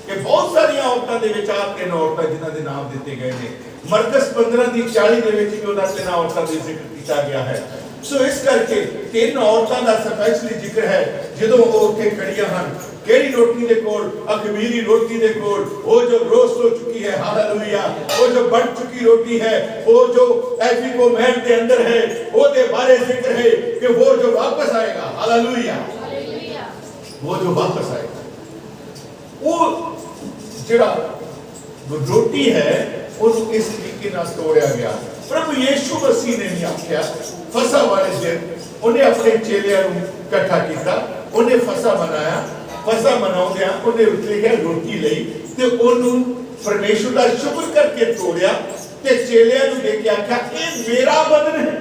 [SPEAKER 1] ਕਿ ਬਹੁਤ ਸਾਰੀਆਂ ਔਰਤਾਂ ਦੇ ਵਿੱਚ ਆ 3 ਔਰਤਾਂ ਜਿਨ੍ਹਾਂ ਦੇ ਨਾਮ ਦਿੱਤੇ ਗਏ ਨੇ। ਮਰਕਸ 15 ਦੀ 40 ਦੇ ਵਿੱਚ ਵੀ ਉਹਨਾਂ 3 ਔਰਤਾਂ ਦਾ ਜ਼ਿਕਰ ਕੀਤਾ ਗਿਆ ਹੈ। ਸੋ ਇਸ ਕਰਕੇ 3 ਔਰਤਾਂ ਦਾ ਸਪੈਸ਼ਲੀ ਜ਼ਿਕਰ ਹੈ ਜਦੋਂ ਉਹ ਉੱਥੇ ਖੜੀਆਂ ਹਨ। ਕਿਹੜੀ ਰੋਟੀ ਦੇ ਕੋਲ? ਅਖਮੀਰੀ ਰੋਟੀ ਦੇ ਕੋਲ, ਉਹ ਜੋ ਰੋਸਟ ਹੋ ਚੁੱਕੀ ਹੈ, ਹਾਲੇਲੂਇਆ, ਉਹ ਜੋ ਬਣ ਚੁੱਕੀ ਰੋਟੀ ਹੈ, ਉਹ ਜੋ ਐਫੀਕੋਮੈਨ ਦੇ ਅੰਦਰ ਹੈ, ਉਹਦੇ ਬਾਰੇ ਜ਼ਿਕਰ ਹੈ ਕਿ ਉਹ ਜੋ ਵਾਪਸ ਆਏਗਾ, ਹਾਲੇਲੂਇਆ, ਉਹ ਜੋ ਵਾਪਸ ਆਏਗਾ। ਉਹ ਜਿਹੜਾ ਰੋਟੀ ਹੈ ਉਹਨੂੰ ਇਸ ਤਰੀਕੇ ਨਾਲ ਤੋੜਿਆ ਗਿਆ। ਪ੍ਰਭੂ ਯੀਸ਼ੂ ਮਸੀਹ ਨੇ ਨਹੀਂ ਆਖਿਆ ਫਸਾ ਵਾਲੇ ਦਿਨ ਉਹਨੇ ਆਪਣੇ ਚੇਲਿਆਂ ਨੂੰ ਇਕੱਠਾ ਕੀਤਾ, ਉਹਨੇ ਫਸਾ ਮਨਾਇਆ। ਫਸਾ ਮਨਾਉਂਦਿਆਂ ਉਹਨੇ ਉੱਤੇ ਗਿਆ ਰੋਟੀ ਲਈ ਤੇ ਉਹਨੂੰ ਪਰਮੇਸ਼ਵਰ ਦਾ ਸ਼ੁਕਰ ਕਰਕੇ ਤੋੜਿਆ ਤੇ ਚੇਲਿਆਂ ਨੂੰ ਦੇ ਕੇ ਆਖਿਆ ਇਹ ਮੇਰਾ ਬਦਨ ਹੈ,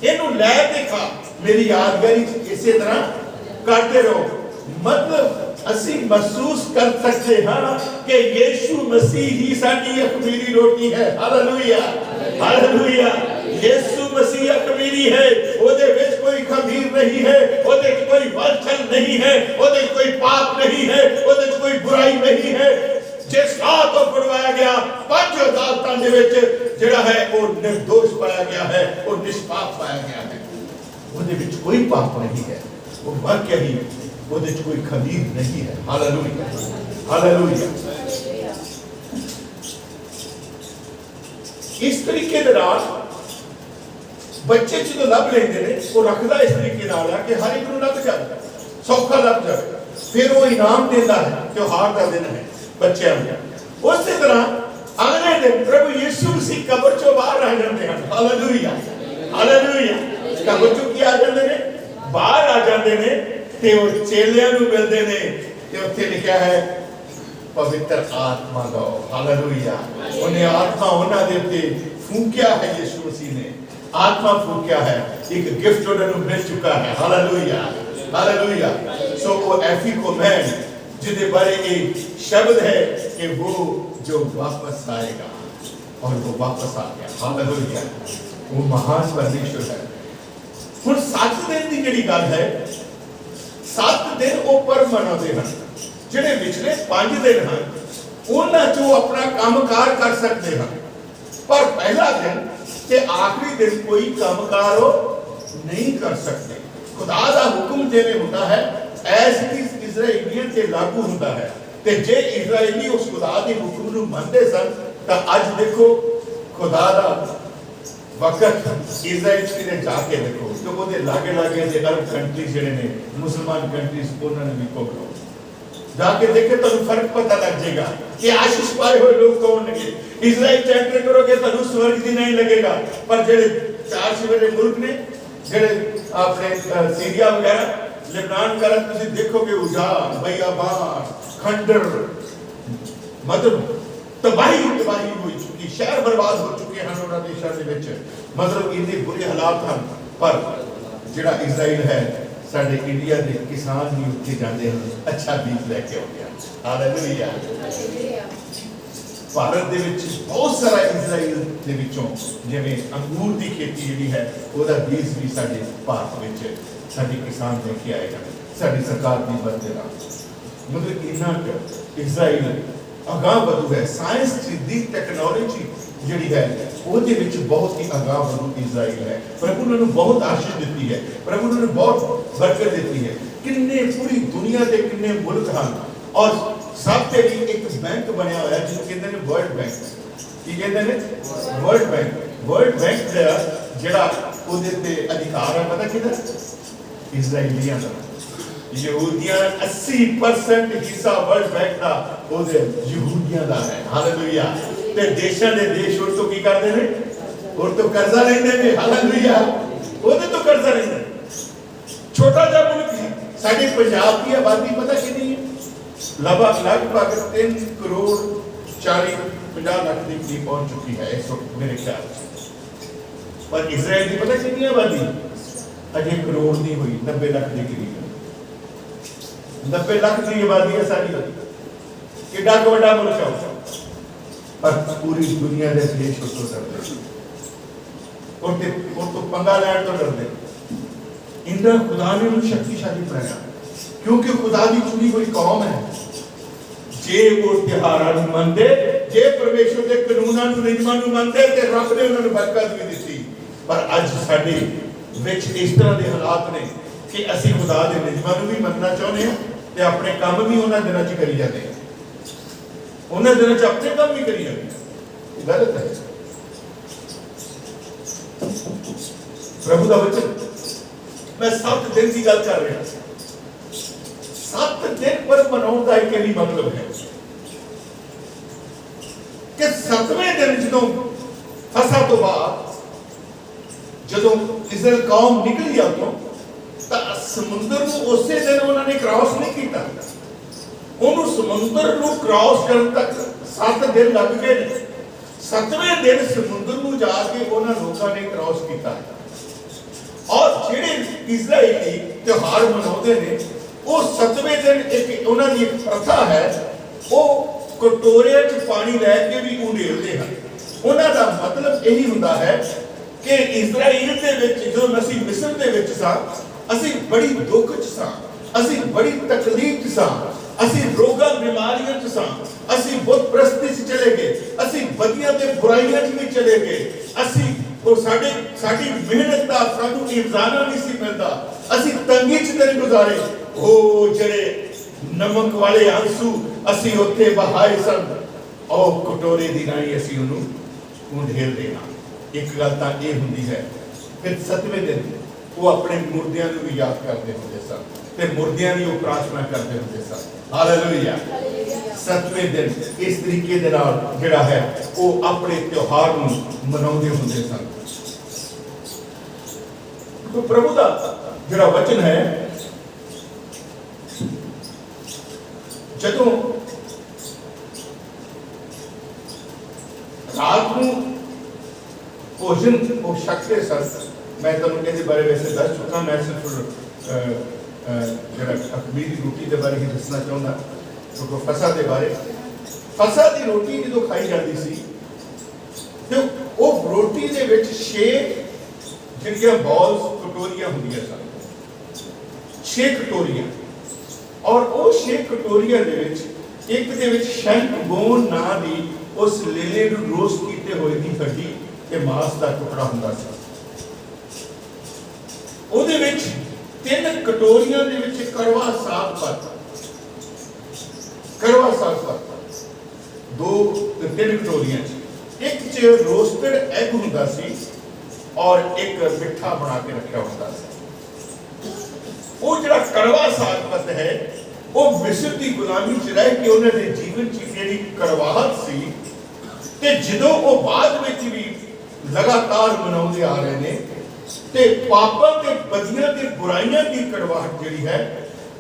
[SPEAKER 1] ਇਹਨੂੰ ਲੈ ਕੇ ਖਾ, ਮੇਰੀ ਯਾਦਗਾਰੀ ਇਸੇ ਤਰ੍ਹਾਂ ਕਰਦੇ ਰਹੋ। ਮਤਲਬ ਅਸੀਂ ਮਹਿਸੂਸ ਕਰ ਸਕਦੇ ਹਾਂ ਕਿ ਯੀਸ਼ੂ ਮਸੀਹ ਹੀ ਸਾਡੀ ਅਖਮੀਰੀ ਰੋਟੀ ਹੈ। Hallelujah, hallelujah. ਯੀਸ਼ੂ ਮਸੀਹ ਅਖਮੀਰੀ ਹੈ, ਉਹਦੇ ਵਿੱਚ ਕੋਈ ਖਮੀਰ ਨਹੀਂ ਹੈ, ਉਹਦੇ ਵਿੱਚ ਕੋਈ ਵਲਛਲ ਨਹੀਂ ਹੈ, ਉਹਦੇ ਵਿੱਚ ਕੋਈ ਪਾਪ ਨਹੀਂ ਹੈ, ਉਹਦੇ ਵਿੱਚ ਕੋਈ ਬੁਰਾਈ ਨਹੀਂ ਹੈ। ਜਿਸ ਰਾਹ ਤੋਂ ਪੜਵਾਇਆ ਗਿਆ 5 ਅਦਾਲਤਾਂ ਦੇ ਵਿੱਚ ਜਿਹੜਾ ਹੈ ਉਹ ਨਿਰਦੋਸ਼ ਪਾਇਆ ਗਿਆ ਹੈ, ਉਹ ਨਿਸ਼ਪਾਪ ਪਾਇਆ ਗਿਆ ਹੈ। ਉਹਦੇ ਵਿੱਚ ਕੋਈ ਪਾਪ ਨਹੀਂ ਹੈ, ਉਹ ਮਰ ਕੇ ਹੀ ਉਹਦੇ ਵਿੱਚ ਕੋਈ ਖਮੀਰ ਨਹੀਂ ਹੈ। Hallelujah, hallelujah. ਇਸ ਤਰੀਕੇ ਦੇ ਨਾਲ ਬੱਚੇ ਜਦੋਂ ਲੱਭ ਲੈਂਦੇ ਨੇ ਉਹ ਰੱਖਦਾ ਇਸ ਤਰੀਕੇ ਨਾਲ ਹੈ ਕਿ ਹਰ ਇੱਕ ਨੂੰ ਲੱਭ ਜਾਵੇ, ਸੌਖਾ ਲੱਭ ਜਾਵੇ, ਫਿਰ ਉਹ ਇਨਾਮ ਦਿੰਦਾ ਹੈ। ਤਿਉਹਾਰ ਦਾ ਦਿਨ ਹੈ ਬੱਚਿਆਂ ਨੂੰ। ਉਸੇ ਤਰ੍ਹਾਂ ਅਗਲੇ ਦਿਨ ਪ੍ਰਭੂ ਯਿਸੂ ਮਸੀਹ ਕਬਰ ਚੋਂ ਬਾਹਰ ਆ ਜਾਂਦੇ ਹਨ। Hallelujah, hallelujah. ਕਬਰ ਚੋਂ ਕੀ ਆ ਜਾਂਦੇ ਨੇ? ਬਾਹਰ ਆ ਜਾਂਦੇ ਨੇ ਤੇ ਉਹ ਚੇਲਿਆਂ ਨੂੰ ਮਿਲਦੇ ਨੇ ਤੇ ਉੱਥੇ ਲਿਖਿਆ ਹੈ ਪਵਿੱਤਰ ਆਤਮਾ ਦਾ। ਹਾਲੇਲੂਇਆ। ਉਹਨੇ ਆਤਮਾ ਉਹਨਾਂ ਦੇ ਉੱਤੇ ਫੂਕਿਆ ਹੈ। ਯਿਸੂ ਮਸੀਹ ਨੇ ਆਤਮਾ ਫੂਕਿਆ ਹੈ, ਇੱਕ ਗਿਫਟ ਉਹਨਾਂ ਨੂੰ ਮਿਲ ਚੁੱਕਾ ਹੈ। Hallelujah, hallelujah. ਸੋ ਉਹ ਐਫੀਕੋਮੈਨ ਜਿਹਦੇ ਬਾਰੇ ਇਹ ਸ਼ਬਦ ਹੈ ਕਿ ਉਹ ਜੋ ਵਾਪਸ ਆਏਗਾ और वो वापस आ गया। हालेलुया। वो महान परमेश्वर है। ਹੁਣ 7 ਦਿਨ ਦੀ ਜਿਹੜੀ ਗੱਲ ਹੈ, 7 ਦਿਨ ਉਹ ਪਰਮ ਮਨਾਉਂਦੇ ਹਨ। ਜਿਹੜੇ ਵਿਚਲੇ 5 ਦਿਨ ਹਨ ਉਹਨਾਂ 'ਚ ਉਹ ਆਪਣਾ ਕੰਮਕਾਰ ਕਰ ਸਕਦੇ ਹਨ, ਪਰ ਪਹਿਲਾ ਦਿਨ ਤੇ ਆਖਰੀ ਦਿਨ ਕੋਈ ਕੰਮਕਾਰ ਉਹ ਨਹੀਂ ਕਰ ਸਕਦੇ। ਖੁਦਾ ਦਾ ਹੁਕਮ ਜਿਵੇਂ ਹੁੰਦਾ ਹੈ ਐਸ ਇਟ ਇਜ਼ਰਾਈਲੀਆਂ ਤੇ ਲਾਗੂ ਹੁੰਦਾ ਹੈ, ਤੇ ਜੇ ਇਜ਼ਰਾਈਲੀ ਉਸ ਖੁਦਾ ਦੇ ਹੁਕਮ ਨੂੰ ਮੰਨਦੇ ਸਨ ਤਾਂ ਅੱਜ ਦੇਖੋ ਖੁਦਾ ਦਾ ਵਕਤ ਇਜ਼ਰਾਈਲ ਦੇ ਜਾ ਕੇ ਦੇਖੋ ਤੇ ਉਹਦੇ ਲਾਗੇ ਲਾਗੇ ਦੇ ਅਰਬ ਕੰਟਰੀ ਜਿਹੜੇ ਨੇ ਮੁਸਲਮਾਨ ਕੰਟਰੀਜ਼ ਉਹਨਾਂ ਨੇ ਵੀ ਕੋਲ ਜਾ ਕੇ ਦੇਖੇ ਤੁਹਾਨੂੰ ਫਰਕ ਪਤਾ ਲੱਗ ਜਾਏਗਾ ਕਿ ਆਸ਼ੀਸ਼ ਪਾਏ ਹੋਏ ਲੋਕ ਕੌਣ ਨੇ। ਇਜ਼ਰਾਈਲ ਚੈਂਟਰ ਕਰੋਗੇ ਤੁਹਾਨੂੰ ਸਵਰਗ ਦੀ ਨਹੀਂ ਲੱਗੇਗਾ, ਪਰ ਜਿਹੜੇ 4 ਸਵੇਰੇ ਮੁਲਕ ਨੇ ਜਿਹੜੇ ਆਪਣੇ ਸੀਰੀਆ ਵਗੈਰਾ लेबनान का तुम देखोगे उजाड़ बयाबान खंडर मतलब तबाही तबाही हो चुकी, शहर बर्बाद हो चुके हैं उन्होंने देशों के विच, मतलब इतने बुरे हालात हैं। पर जिहड़ा इजराइल है साडे इंडिया के किसान भी उत्थे जाते हैं अच्छा बीज लैके आउंदे हैं। हालेलुया। भारत दे विच बहुत सारा इजराइल दे विचों जिवें अंगूर की खेती जिहड़ी है ओहदा बीज भी साडे भारत विच साडे किसान लेके आएगा, साडी सरकार की मदद नाल। मतलब इन्ना इजराइल अगाह वधू है, साइंस दी टेक्नोलॉजी जिहड़ी है ਉਹਦੇ ਵਿੱਚ बहुत ही अगाह वधू इजराइल है। प्रभु ने बहुत आशीष दी है, प्रभु ने बहुत बरकत दी है। किन्ने पूरी दुनिया के किन्ने मुल्क हैं और सब के लिए एक बैंक बनया हुआ है जिसको कहते हैं वर्ल्ड बैंक। की कहते हैं वर्ल्ड बैंक। वर्ल्ड बैंक का जिहड़ा ਉਹਦੇ ਤੇ अधिकार है पता किहदा? इजराइलियां दा। यहूदियां 80% हिस्सा वर्ल्ड बैंक का ਉਹਦੇ ਯਹੂਦੀਆਂ ਦਾ है। हालेलुया। ਤੇ ਦੇਸ਼ਾਂ ਦੇ ਦੇਸ਼ ਉਹ ਤੋਂ ਕੀ ਕਰਦੇ ਨੇ? ਉਹ ਤੋਂ ਕਰਜ਼ਾ ਲੈਂਦੇ ਨੇ। ਹਾਲੇਲੂਇਆ। ਉਹਦੇ ਤੋਂ ਕਰਜ਼ਾ ਲੈਂਦੇ। ਛੋਟਾ ਜਿਹਾ ਮੁਲਕ ਹੈ, ਸਾਡੇ ਪੰਜਾਬ ਦੀ ਆਬਾਦੀ ਪਤਾ ਕਿੰਨੀ ਹੈ? लगभग 3 करोड़ 40-50 लाख के करीब पहुंच चुकी है इस वक्त मेरे ख्याल से। पर इजराइल की पता कितनी आबादी अजे करोड़ नहीं हुई, 90 लाख के करीब। 90 लाख की आबादी है सारी, कितना बड़ा मुल्क है, पर पूरी दुनिया के देश उसको डरते और तो पंगा लैन तो डरते। इंद्र खुदा ने उन्हें शक्तिशाली बनाया क्योंकि खुदा की चुनी हुई कौम है। जे वो त्योहारां नूं मनदे, जे परमेश्वर के कानूनां नूं नियमां नूं मनदे ते रब ने उन्हां नूं बरकत भी दित्ती। पर अज साडे विच इस तरह के हालात ने कि असीं खुदा के नियमां नूं भी मनना चाहुंदे हां ते अपने काम भी उन्हां दिनां च करी जांदे हां, उन्हां दिनां च अपने काम भी करी जांदे हां। ये गलत है। प्रभु का वचन, मैं 7 दिन की गल कर रहा, 7 दिन पर मनाने का एक ही मतलब है कि 7वें दिन जदों फसह तो बाद जदों इजराइल कौम निकली आतों तां समुंदर नूं उसे दिन उन्होंने क्रॉस नहीं किया, उन्होंने समुंदर नूं क्रॉस करने तक 7 दिन लग गए। 7वें दिन समुंदर नूं जाके उन्होंने लोगों ने क्रॉस किया। और जेड़े इजराइली त्योहार मनाते हैं वो 7वें दिन एक उन्होंने एक प्रथा है, वो कटोरे च पानी लैके भी उंडेलते हैं। उन्हों का मतलब यही होता है कि इजराइल के विच जो असीं मिस्र दे विच सां, असीं बड़ी दुख च सां, असीं बड़ी तकलीफ च सां, असीं रोगां बीमारियां च सां, असीं बुत प्रस्ती च चले गए, असीं बदियां ते बुराइयां च भी चले गए, असीं और साडी मेहनत का सानू इंतजाम नहीं सी मिलता, असीं तंगी च दिन गुजारे। ओ जड़े नमक वाले आंसू असीं उत्थे बहाए सन, और कटोरे दी राही असीं उन्होंने ढेर देना। एक गल तां ये हुंदी है, फिर 7वें दिन वो अपने मुर्दियां नूं भी याद करते होंदे सन ते मुर्दियां दी वो प्रार्थना करते होंदे सन। हालेलुया। 7वें दिन इस तरीके दे नाल जिहड़ा है वो अपने त्योहार नूं मनाउंदे हुंदे सन। तो प्रभु दा जिहड़ा वचन है, जदों रात नूं भोजन वो छकते सन, मैं तुहानूं इहदे बारे वैसे दस चुका, मैं सिर्फ जिहड़ा अखमीरी रोटी के बारे ही दसना चाहुंदा। तो फसह के बारे, फसह की रोटी जो खाई जाती सी तो वो रोटी दे विच 6 जिहड़ियां बॉल्स कटोरियां हुंदियां सन, 6 कटोरियां, और वो 6 कटोरियां दे विच एक दे विच शंख बोन नां दी उस लेले नूं रोस्ट कीते होए दी हड्डी ते मांस दा टुकड़ा हुंदा सी। ਉਹਦੇ ਵਿੱਚ 3 कटोरियां ਦੇ ਵਿੱਚ कड़वा साग पत्ता, कड़वा साग पत्ता 3 कटोरियां एक च रोस्टेड एग हुंदा सी और एक मिठा बना के रखा हुंदा सी। वो जिहड़ा कड़वा साग पत्ता है वो मिस्र की गुलामी च रह के उन्हां दे जीवन च ਜਿਹੜੀ कड़वाहट सी ते ਜਦੋਂ वो बाद ਵਿੱਚ भी लगातार मनाउंदे आ रहे ने ते पापां ते बदियां ते बुराइयां की कड़वाहट जिहड़ी है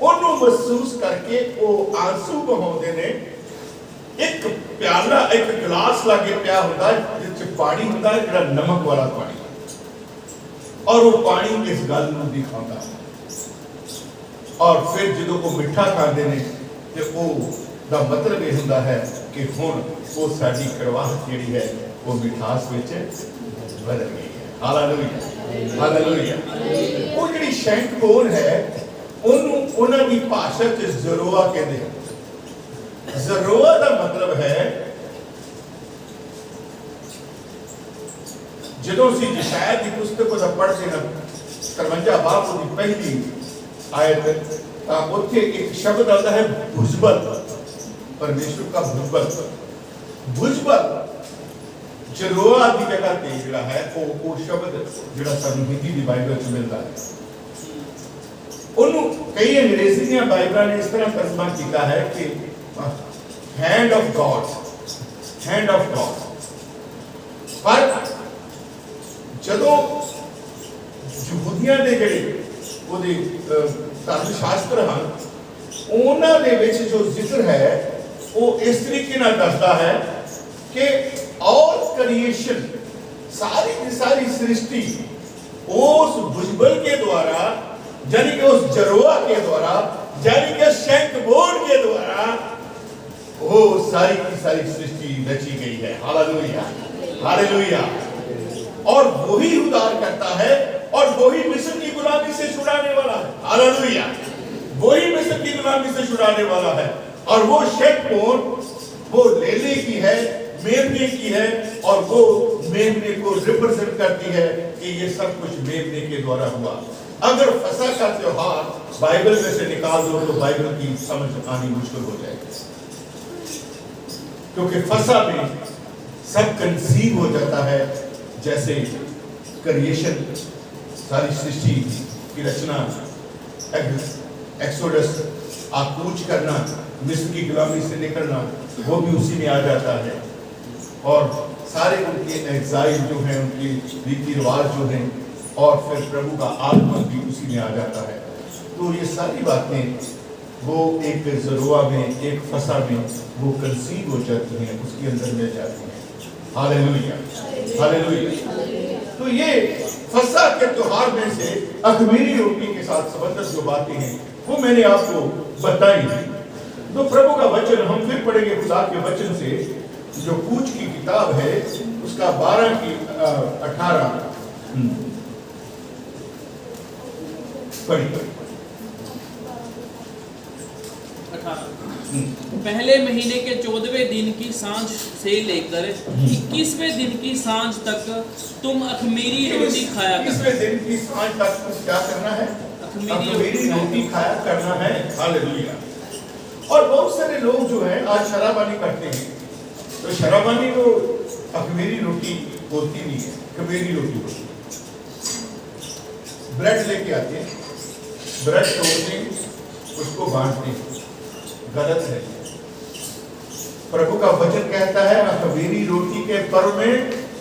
[SPEAKER 1] ਉਹਨੂੰ महसूस करके वो आंसू बहाउंदे ने। एक प्याला एक गिलास लागे पिया हुंदा जिस च पानी हुंदा जिहड़ा नमक वाला पानी, और वो पानी इस गल नूं दिखाउंदा। और फिर जदों वो मिठा खांदे ने ते वो दा मतलब ये हुंदा है कि हुण वो साडी कड़वाहट जिहड़ी है वो मिठास विच बदल गई है। Hallelujah, hallelujah. वो जिहड़ी शंख बोन है ਉਹਨੂੰ ਉਹਨਾਂ ਦੀ ਭਾਸ਼ਾ ਚ ਜ਼ਰੋਆ ਕਹਿੰਦੇ ਹਨ। ਜ਼ਰੋਆ ਦਾ ਮਤਲਬ ਹੈ, ਜਦੋਂ ਅਸੀਂ ਯਸ਼ਾਇਆ ਦੀ ਪੁਸਤਕ ਦਾ ਪੜ੍ਹਦੇ ਹਾਂ 53 ਬਾਬ ਦੀ ਪਹਿਲੀ ਆਇਤ, ਤਾਂ ਉੱਥੇ ਇੱਕ ਸ਼ਬਦ ਆਉਂਦਾ ਹੈ ਭੁਜਬਲ, ਪਰਮੇਸ਼ਵਰ ਦਾ ਭੁਜਬਲ। ਭੁਜਬਲ ਜ਼ਰੋਆ ਦੀ ਜਗ੍ਹਾ ਤੇ ਜਿਹੜਾ ਹੈ ਉਹ ਸ਼ਬਦ ਜਿਹੜਾ ਸਾਨੂੰ ਹਿੰਦੀ ਦੀ ਬਾਈਬਲ ਚ ਮਿਲਦਾ ਹੈ, ਉਹਨੂੰ ਕਈ ਅੰਗਰੇਜ਼ੀ ਦੀਆਂ ਬਾਈਬਲਾਂ ਨੇ ਇਸ ਤਰ੍ਹਾਂ ਤਰਜਮਾ ਕੀਤਾ ਹੈ ਕਿ hand of God, hand of God. पर ਜਦੋਂ ਯਹੂਦੀਆਂ ਦੇ ਜਿਹੜੇ ਉਹਦੇ ਧਰਮ ਸ਼ਾਸਤਰ ਹਨ ਉਹਨਾਂ ਦੇ ਵਿੱਚ ਜੋ ਜ਼ਿਕਰ ਹੈ ਉਹ ਇਸ ਤਰੀਕੇ ਨਾਲ ਦੱਸਦਾ ਹੈ ਕਿ ऑल क्रिएशन सारी की सारी सृष्टि उस भुजबल के द्वारा यानी कि उस जरोआ के द्वारा यानी कि शंख बोर्ड के द्वारा वो सारी की सारी सृष्टि रची गई है। Hallelujah hallelujah. और वही उद्धार करता है और वही मिस्र की गुलामी से छुड़ाने वाला है। हालेलुया। वही मिस्र की गुलामी से छुड़ाने वाला है और वो शंख बोर्ड वो लेने की है, मेमने की है और वो मेमने को रिप्रेजेंट करती है कि ये सब कुछ मेमने के द्वारा हुआ। अगर फसह का त्योहार बाइबल में से निकाल दो तो बाइबल की समझ आनी मुश्किल हो जाएगी, क्योंकि फसह में सब कंसीव हो जाता है। जैसे क्रिएशन सारी सृष्टि की रचना, एक्सोडस आकूच करना, मिस्र की गुलामी से निकलना, वो भी उसी में आ जाता है। और सारे उनके एग्जाइल जो हैं, उनके रीति रिवाज जो हैं, और फिर प्रभु का आगमन भी उसी में आ जाता है। तो ये सारी बातें वो एक जरोआ में, एक फसा में वो कंसीव हो जाती हैं, उसके अंदर मिल जाती हैं। Hallelujah hallelujah. तो ये फसा के त्योहार में से अख़मीरी रोटी के साथ संबंधित जो बातें हैं वो मैंने आपको बताई। तो प्रभु का वचन हम फिर पढ़ेंगे खुदा के वचन से, जो कूच की किताब है उसका 12 की 18 पढ़िए।
[SPEAKER 5] 18 पहले महीने के 14वें दिन की सांझ से लेकर 21वें दिन की सांझ तक तुम अख़मीरी रोटी खाया करना।
[SPEAKER 1] 21वें दिन की सांझ तक क्या करना है? अख़मीरी रोटी खाया करना है। हालेलुया। और बहुत सारे लोग जो हैं आज शराबानी करते हैं, तो शराबानी वो अख़मीरी रोटी होती नहीं है, ख़मीरी रोटी होती है। ब्रेड लेके आते हैं, ब्रेड तोड़ते हैं, उसको बांटते हैं, गलत है। प्रभु का वचन कहता है अख़मीरी रोटी के पर्व में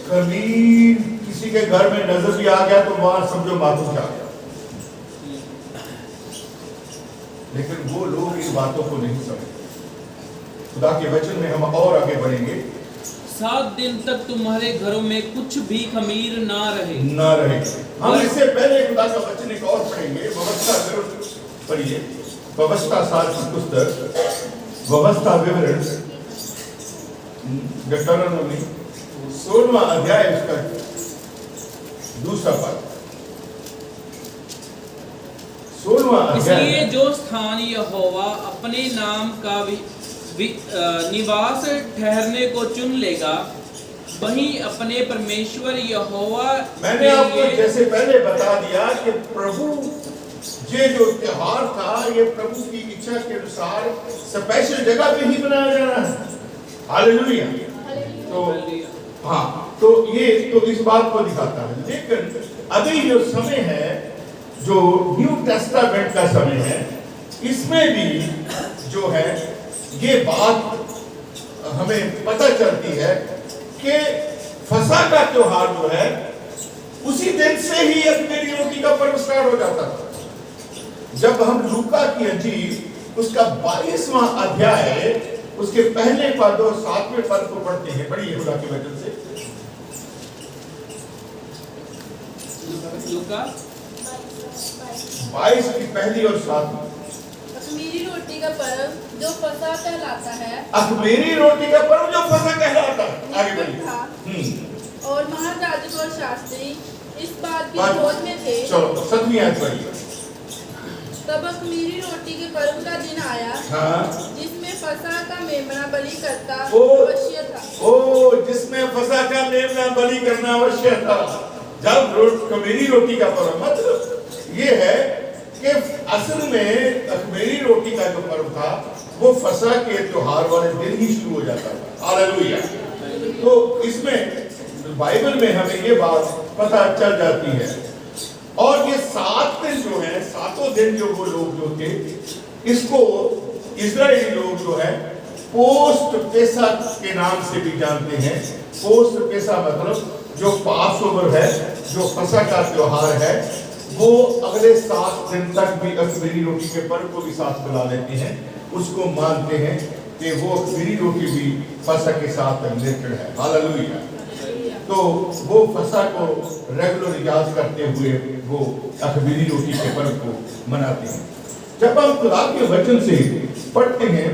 [SPEAKER 1] ख़मीर किसी के घर में नजर भी आ गया तो वहां समझो मातूम आ गया। लेकिन वो लोग इन बातों को नहीं समझते। खुदा के वचन में हम और आगे बढ़ेंगे।
[SPEAKER 5] 7 दिन तक तुम्हारे घरों में कुछ भी ख़मीर ना रहे। हम इससे पहले खुदा का वचन एक और पढ़ेंगे। व्यवस्था विवरण पढ़िए, व्यवस्था साल की पुस्तक, व्यवस्था विवरण डिटरोनोमी 16वां अध्याय उसका 2रा पद। 16वां अध्याय। इसलिए जो स्थान यहोवा अपने नाम का निवास ठहरने को चुन लेगा, वही अपने परमेश्वर यहोवा।
[SPEAKER 1] मैंने आपको जैसे पहले बता दिया कि प्रभु ये जो त्योहार था ये प्रभु की इच्छा के अनुसार स्पेशल जगह पे ही बनाया जाना है। हालेलुया। तो हाँ, तो ये तो इस बात को दिखाता है। लेकिन अभी जो समय है, जो न्यू टेस्टामेंट का समय है, इसमें भी जो है ये बात हमें पता चलती है कि फसह का त्योहार जो है उसी दिन से ही अख़मीरी रोटी का पर्व स्टार्ट हो जाता था। जब हम लूका की अंजील उसका 22वां अध्याय उसके पहले पद और 7वें पद को पढ़ते हैं, पढ़िए खुदा के वचन से।
[SPEAKER 5] लूका
[SPEAKER 1] 22 की पहली और 7वीं।
[SPEAKER 4] अख़मीरी रोटी का पर्व जो फसह कहलाता है।
[SPEAKER 1] अख़मीरी रोटी का पर्व जो फसह कहलाता है। आगे बढ़िए।
[SPEAKER 4] और महायाजक और शास्त्री इस बात की खोज में थे।
[SPEAKER 1] चलो 7वीं आयत पढ़िए।
[SPEAKER 4] तब अख़मीरी रोटी के पर्व का दिन आया, जिसमें फसह का मेमना बलि करता अवश्य था।
[SPEAKER 1] जिसमें फसह का मेमना बलि करना अवश्य था। जब अख़मीरी रोटी का पर्व, मतलब ये है कि असल में अख़मीरी रोटी का जो पर्व था वो फसह के त्योहार वाले दिन ही शुरू हो जाता था। हालेलुया। तो इसमें बाइबल में हमें ये बात पता चल जाती है। और ये 7 दिन जो है, 7 दिन जो वो लोग जो थे, इसको इजरायली लोग जो है पोस्ट पेसा के नाम से भी जानते हैं। पोस्ट पेसा मतलब जो पास ओवर है, जो फसह का त्योहार है, वो अगले 7 दिन तक भी अख़मीरी रोटी के पर्व को भी साथ बुला लेते हैं, उसको मानते हैं कि वो अख़मीरी रोटी भी फसह के साथ रिलेटेड है। हालेलुया। तो वो फसह को रेगुलर याद करते हुए वो अख़मीरी रोटी के पर्व को मनाते हैं। जब हम खुदा के वचन से पढ़ते हैं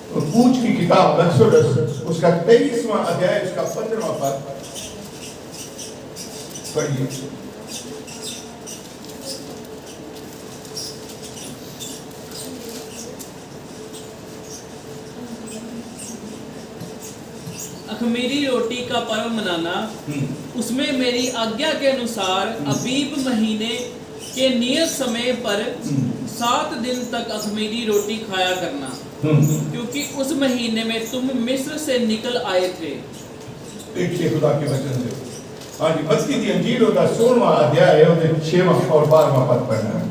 [SPEAKER 1] तो कूच की किताब एक्सोडस उसका 23वां अध्याय उसका 15वां पद पढ़िए।
[SPEAKER 5] अख़मीरी रोटी का पर्व मनाना, उसमें मेरी आज्ञा के अनुसार अबीब महीने के नियत समय पर 7 दिन तक अख़मीरी रोटी खाया करना, क्योंकि उस महीने में तुम मिस्र से निकल आए थे।
[SPEAKER 1] देखिए खुदा के वचन से हाँ जी, मत्ती दी अंजील होता 16वां अध्याय है, उसे 6वां और 12वां पद पढ़ना है।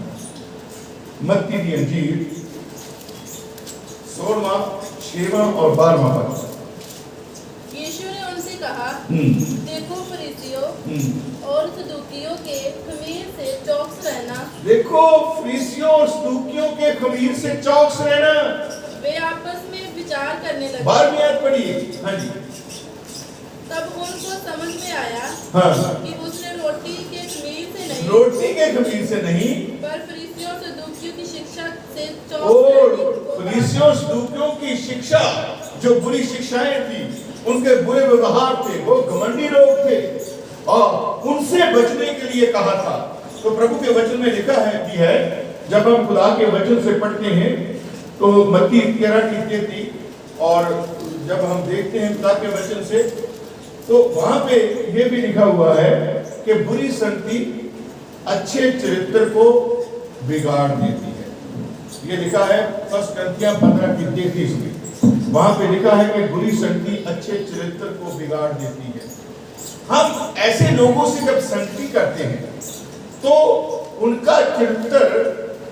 [SPEAKER 1] मत्ती दी अंजील 16वां 6वां और 12वां पद।
[SPEAKER 4] यीशु ने उनसे कहा, देखो फरीसियों और सदूकियों के खमीर से चौकस रहना।
[SPEAKER 1] देखो फरीसियों और सदूकियों के खमीर से चौकस रहना।
[SPEAKER 4] वे आपस में विचार करने लगे।
[SPEAKER 1] 12वीं आयत पढ़िए। हाँ जी।
[SPEAKER 4] तब उनको समझ में आया कि उसने रोटी के खमीर से नहीं,
[SPEAKER 1] रोटी के खमीर से नहीं,
[SPEAKER 4] पर फरीसियों और सदूकियों की शिक्षा से
[SPEAKER 1] और
[SPEAKER 4] चौकस
[SPEAKER 1] फरीसियों सदूकियों की शिक्षा जो बुरी शिक्षाएं थी, उनके बुरे व्यवहार थे, वो घमंडी लोग थे और उनसे बचने के लिए कहा था। तो प्रभु के वचन में लिखा है कि है जब हम खुदा के वचन से पढ़ते हैं तो मत्ती 13 की 33 और जब हम देखते हैं खुदा के वचन से तो वहां पे ये भी लिखा हुआ है कि बुरी संगति अच्छे चरित्र को बिगाड़ देती है। ये लिखा है 1 कोरिन्थियों 15 की 33 में, वहां पे लिखा है कि बुरी संगति अच्छे चरित्र को बिगाड़ देती है। हम ऐसे लोगों से जब संगति करते हैं तो उनका चरित्र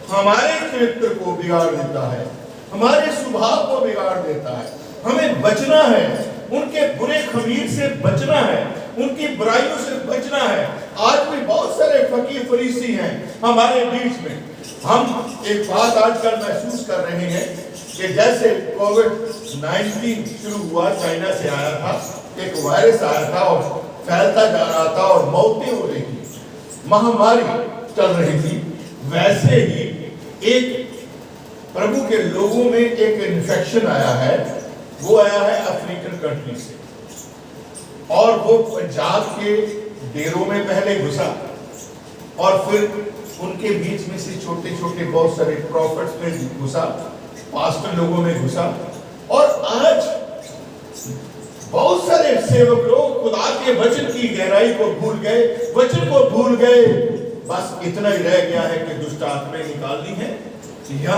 [SPEAKER 1] हमारे चरित्र को बिगाड़ देता है, हमारे स्वभाव को बिगाड़ देता है। हमें बचना है, उनके बुरे खमीर से बचना है, उनकी बुराइयों से बचना है। आज भी बहुत सारे फकीर फरीसी हैं हमारे बीच में। हम एक बात आजकल महसूस कर रहे हैं कि जैसे कोविड-19 शुरू हुआ, चाइना से आया था, एक वायरस आया था और फैलता जा रहा था और मौतें हो रही थी, महामारी चल रही थी, वैसे ही एक प्रभु के लोगों में एक इन्फेक्शन आया है। वो आया है अफ्रीकन कंट्री से और वो पंजाब के डेरों में पहले घुसा और फिर उनके बीच में से छोटे छोटे बहुत सारे प्रॉफिट्स में घुसा, पास्टर लोगों में घुसा और आज बहुत सारे सेवक लोग खुदा के वचन की गहराई को भूल गए, वचन को भूल गए। बस इतना ही रह गया है कि दुष्ट आत्माएं निकालनी है या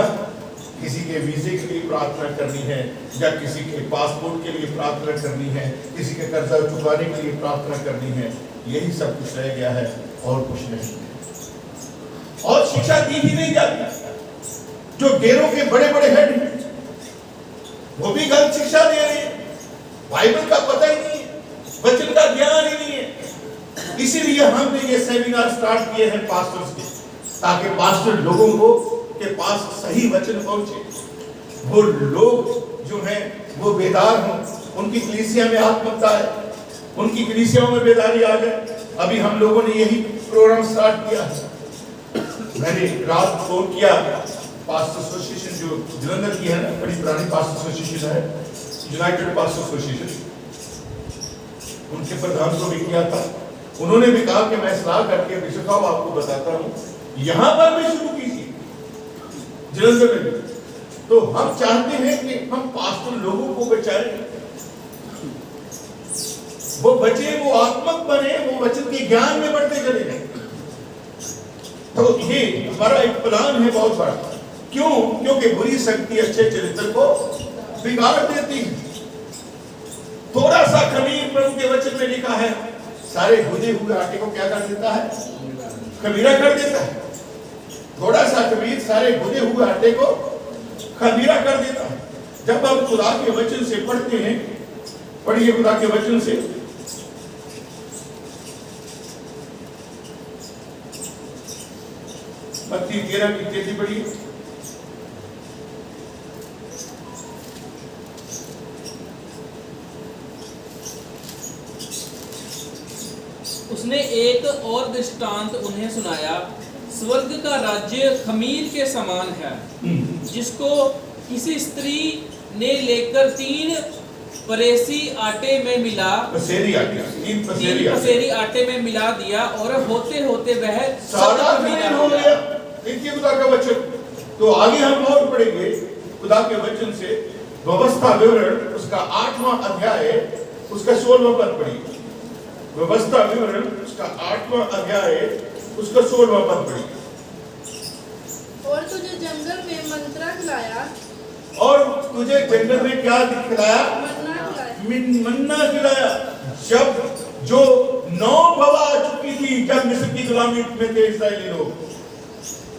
[SPEAKER 1] किसी के वीजे के लिए प्रार्थना करनी है या किसी के पासपोर्ट के लिए प्रार्थना करनी है, किसी के कर्जा चुकाने के लिए प्रार्थना करनी है। यही सब कुछ रह गया है और कुछ नहीं है। और शिक्षा दी ही नहीं जाती। जो डेरों के बड़े बड़े हेड हैं वो भी गलत शिक्षा दे रहे हैं, बाइबल का पता ही नहीं है, वचन का ज्ञान ही नहीं है। इसीलिए हमने ये सेमिनार स्टार्ट किए हैं पास्टर्स के, ताकि पास्टर लोगों को के पास सही वचन पहुंचे, वो लोग जो हैं वो बेदार हों, उनकी कलीसिया में आत्मकता है, उनकी कलीसियाओं में बेदारी आ जाए। अभी हम लोगों ने यही प्रोग्राम स्टार्ट किया। मैंने रात फोन किया पास्टर एसोसिएशन जो जलंधर की है ना, बड़ी पुरानी पास्टर एसोसिएशन है, यूनाइटेड पास्टर एसोसिएशन, उनके प्रधान को भी किया था। उन्होंने भी कहा कि मैं सलाह करके बिशप साहब आपको बताता हूँ, यहाँ पर भी शुरू कीजिए जलंधर में भी। तो हम चाहते हैं कि हम पास्टर लोगों को बचाएं, वो बचे, वो आत्मक बने, वो वचन के ज्ञान में बढ़ते चले जाएं। तो ये हमारा एक प्लान है बहुत बड़ा। क्यों? क्योंकि बुरी शक्ति अच्छे चरित्र को बिगाड़ देती है। थोड़ा सा खमीर प्रभु के वचन में लिखा है सारे भुने हुए आटे को क्या कर देता है? खमीरा कर देता है। थोड़ा सा खमीर सारे भुने हुए आटे को खमीरा कर देता है। जब हम खुदा के वचन से पढ़ते हैं, पढ़िए खुदा के वचन से, मत्ती 13 की 33 पढ़िए।
[SPEAKER 5] उसने एक और दृष्टांत उन्हें सुनाया, स्वर्ग का राज्य खमीर के समान है, जिसको किसी स्त्री ने लेकर 3 परेसी आटे में मिला,
[SPEAKER 1] पसेरी आटे, 3
[SPEAKER 5] तीन पसेरी आटे में मिला दिया, और होते होते वह
[SPEAKER 1] सारा खमीर हो गया। देखिए खुदा का वचन। तो आगे हम और पढ़ेंगे खुदा के वचन से व्यवस्था विवरण उसका 8वां अध्याय उसका 16वां पद पढ़िए। व्यवस्था विवरण उसका 8वां अध्याय उसका 16वां पद पढ़िए।
[SPEAKER 4] और तुझे जंगल में मंत्रा खिलाया,
[SPEAKER 1] और तुझे जंगल में क्या खिलाया?
[SPEAKER 4] मन्ना खिलाया।
[SPEAKER 1] मन्ना खिलाया। जब जो 9 बवा आ चुकी थी, जब मिस्र की गुलामी में थे इस्राएली लोग,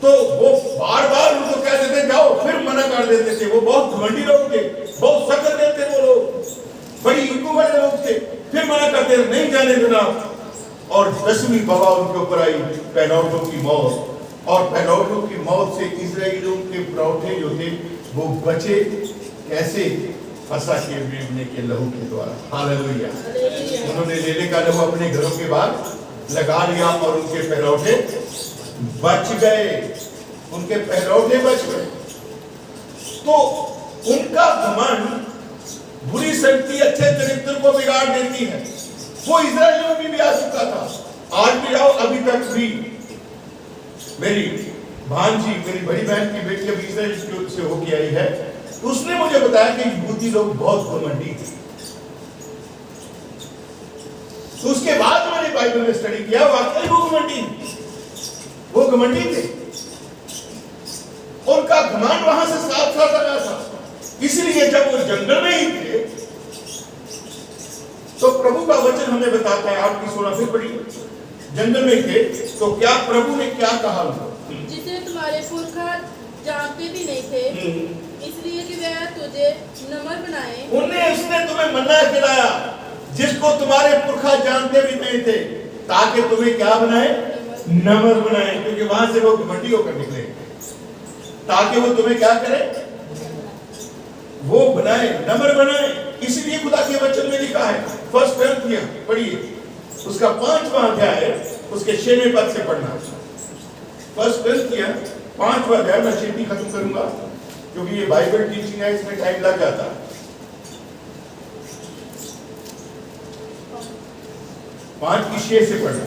[SPEAKER 1] तो वो बार बार उनको कह देते जाओ, फिर मना कर देते थे। वो बहुत घमंडी लोग थे, बहुत सख्त थे वो लोग, बड़ी इनको बड़े लोग थे, फिर मना करते नहीं जाने देना। और 10वीं बवा उनके ऊपर आई, पहलौठों की मौत। और पहलौठों की मौत से इस्राएलियों के परौठे जो थे वो बचे कैसे? फसह के मेमने के लहू के द्वारा। हालेलुया। उन्होंने लेले का लहू अपने घरों के बाद लगा लिया और उनके पहलौठे बच गए, उनके पहलौठे बच गए। तो उनका घमंड बुरी शक्ति अच्छे चरित्र को बिगाड़ देती है। वो इस्राएलियों में भी आ चुका था, आज भी आओ। अभी तक भी मेरी भांजी, मेरी बड़ी बहन की बेटी अभी इस्राएल से होके आई है, उसने मुझे बताया कि यहूदी लोग बहुत घमंडी थे। तो उसके बाद मैंने बाइबल में स्टडी किया, वाकई वो घमंडी थे। उनका घमंड वहां से साफ साफ आया था। इसलिए जब वो जंगल में ही थे, तो प्रभु का वचन हमें बताता है, 8 की 16 फिर पढ़िए। जंगल में थे तो क्या प्रभु ने क्या कहा उनको?
[SPEAKER 4] जिसे तुम्हारे पुरखा जानते भी नहीं थे, इसलिए कि वह तुझे नम्र बनाए।
[SPEAKER 1] उसने तुम्हें मन्ना खिलाया, जिसको तुम्हारे पुरखा जानते भी नहीं थे, ताकि तुम्हें क्या बनाए? नम्र बनाए। क्योंकि वहां से वो घमंडी होकर निकले, ताकि वो तुम्हें क्या करे? वो बनाए, नम्र बनाए। इसलिए खुदा के वचन में लिखा है, 1 कोरिन्थियों पढ़िए, उसका 5वां अध्याय उसके 6वें पद से पढ़ना। 1 कोरिन्थियों 5वां अध्याय। मैं छेती खत्म करूंगा क्योंकि ये बाइबल टीचिंग है, इसमें टाइम लग जाता है। 5 की 6 से पढ़ना।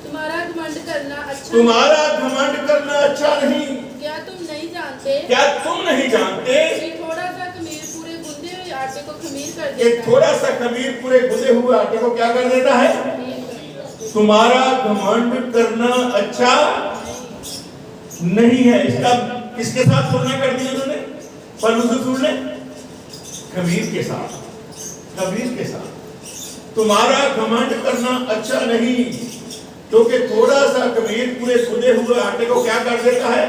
[SPEAKER 4] तुम्हारा घमंड करना अच्छा
[SPEAKER 1] तुम्हारा घमंड करना अच्छा नहीं।
[SPEAKER 4] क्या तुम नहीं जानते?
[SPEAKER 1] क्या तुम नहीं जानते
[SPEAKER 4] कि थोड़ा सा खमीर पूरे गूंदे हुए आटे को खमीर कर
[SPEAKER 1] कि
[SPEAKER 4] देता है।
[SPEAKER 1] थोड़ा सा खमीर पूरे गुदे हुए आटे को क्या कर देता है? तुम्हारा घमंड करना अच्छा नहीं है। इसका किसके साथ तुलना कर दी उन्होंने? पलूस रसूल ने खमीर के साथ, खमीर के साथ। तुम्हारा घमंड करना अच्छा नहीं, क्योंकि थोड़ा सा खमीर पूरे गुदे हुए आटे को क्या कर देता है?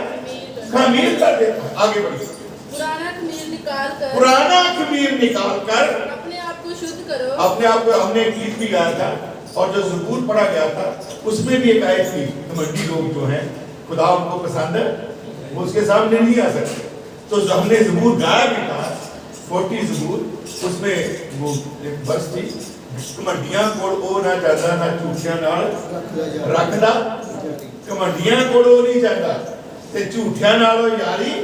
[SPEAKER 1] खमीर कर देता है। आगे बढ़िए।
[SPEAKER 4] पुराना खमीर निकाल कर,
[SPEAKER 1] पुराना खमीर निकाल कर
[SPEAKER 4] अपने आप को शुद्ध करो।
[SPEAKER 1] अपने आप को। हमने एक गीत भी गाया था, और जो ज़बूर पढ़ा गया था उसमें भी एक आयत थी, घमंडी लोग जो हैं खुदा उनको पसंद है, वो उसके सामने नहीं आ सकते। तो जो हमने ज़बूर गाया भी था, 40 ज़बूर, उसमें वो एक बस थी, कमंडियां कोल ओ ना जाता ना झूठियां नाल रखदा, कमंडियां कोल ओ नहीं जाता ते झूठियां नाल यारी।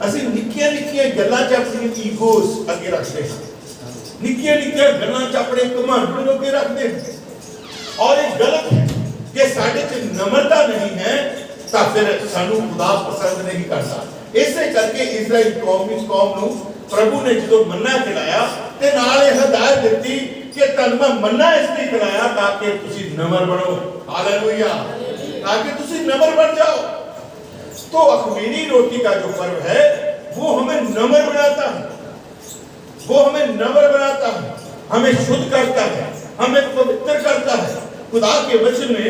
[SPEAKER 1] ਅਸੀਂ ਨਿੱਕੀਆਂ ਨਿੱਕੀਆਂ ਗੱਲਾਂ 'ਚ ਆਪਣੀ ਈਗੋਸ ਅੱਗੇ ਰੱਖਦੇ ਹਾਂ, ਨਿੱਕੀਆਂ ਨਿੱਕੀਆਂ ਗੱਲਾਂ 'ਚ ਆਪਣੇ ਘਮੰਡ ਨੂੰ ਅੱਗੇ ਰੱਖਦੇ ਹਾਂ। ਔਰ ਇਹ ਗਲਤ ਹੈ ਕਿ ਸਾਡੇ 'ਚ ਨਮਰਤਾ ਨਹੀਂ ਹੈ ਤਾਂ ਫਿਰ ਸਾਨੂੰ ਖੁਦਾ ਪਸੰਦ ਨਹੀਂ ਕਰਦਾ। ਇਸੇ ਕਰਕੇ ਇਜ਼ਰਾਈਲ ਕੌਮ ਨੂੰ ਪ੍ਰਭੂ ਨੇ ਜਦੋਂ ਮੰਨਾ ਖਿਲਾਇਆ ਤੇ ਨਾਲ ਇਹ ਹਦਾਇਤ ਦਿੱਤੀ ਕਿ ਤੁਹਾਨੂੰ ਮੈਂ ਮੰਨਾ ਇਸ ਲਈ ਖਿਲਾਇਆ ਤਾਂ ਕਿ ਤੁਸੀਂ ਨਮਰ ਬਣੋ। ਹਾਲੇਲੂਇਆ। ताकि ਤੁਸੀਂ नम्र बन जाओ। तो अखमीरी रोटी का जो पर्व है वो हमें नम्र बनाता है, वो हमें नम्र बनाता है, हमें शुद्ध करता है, हमें पवित्र करता है। खुदा के वचन में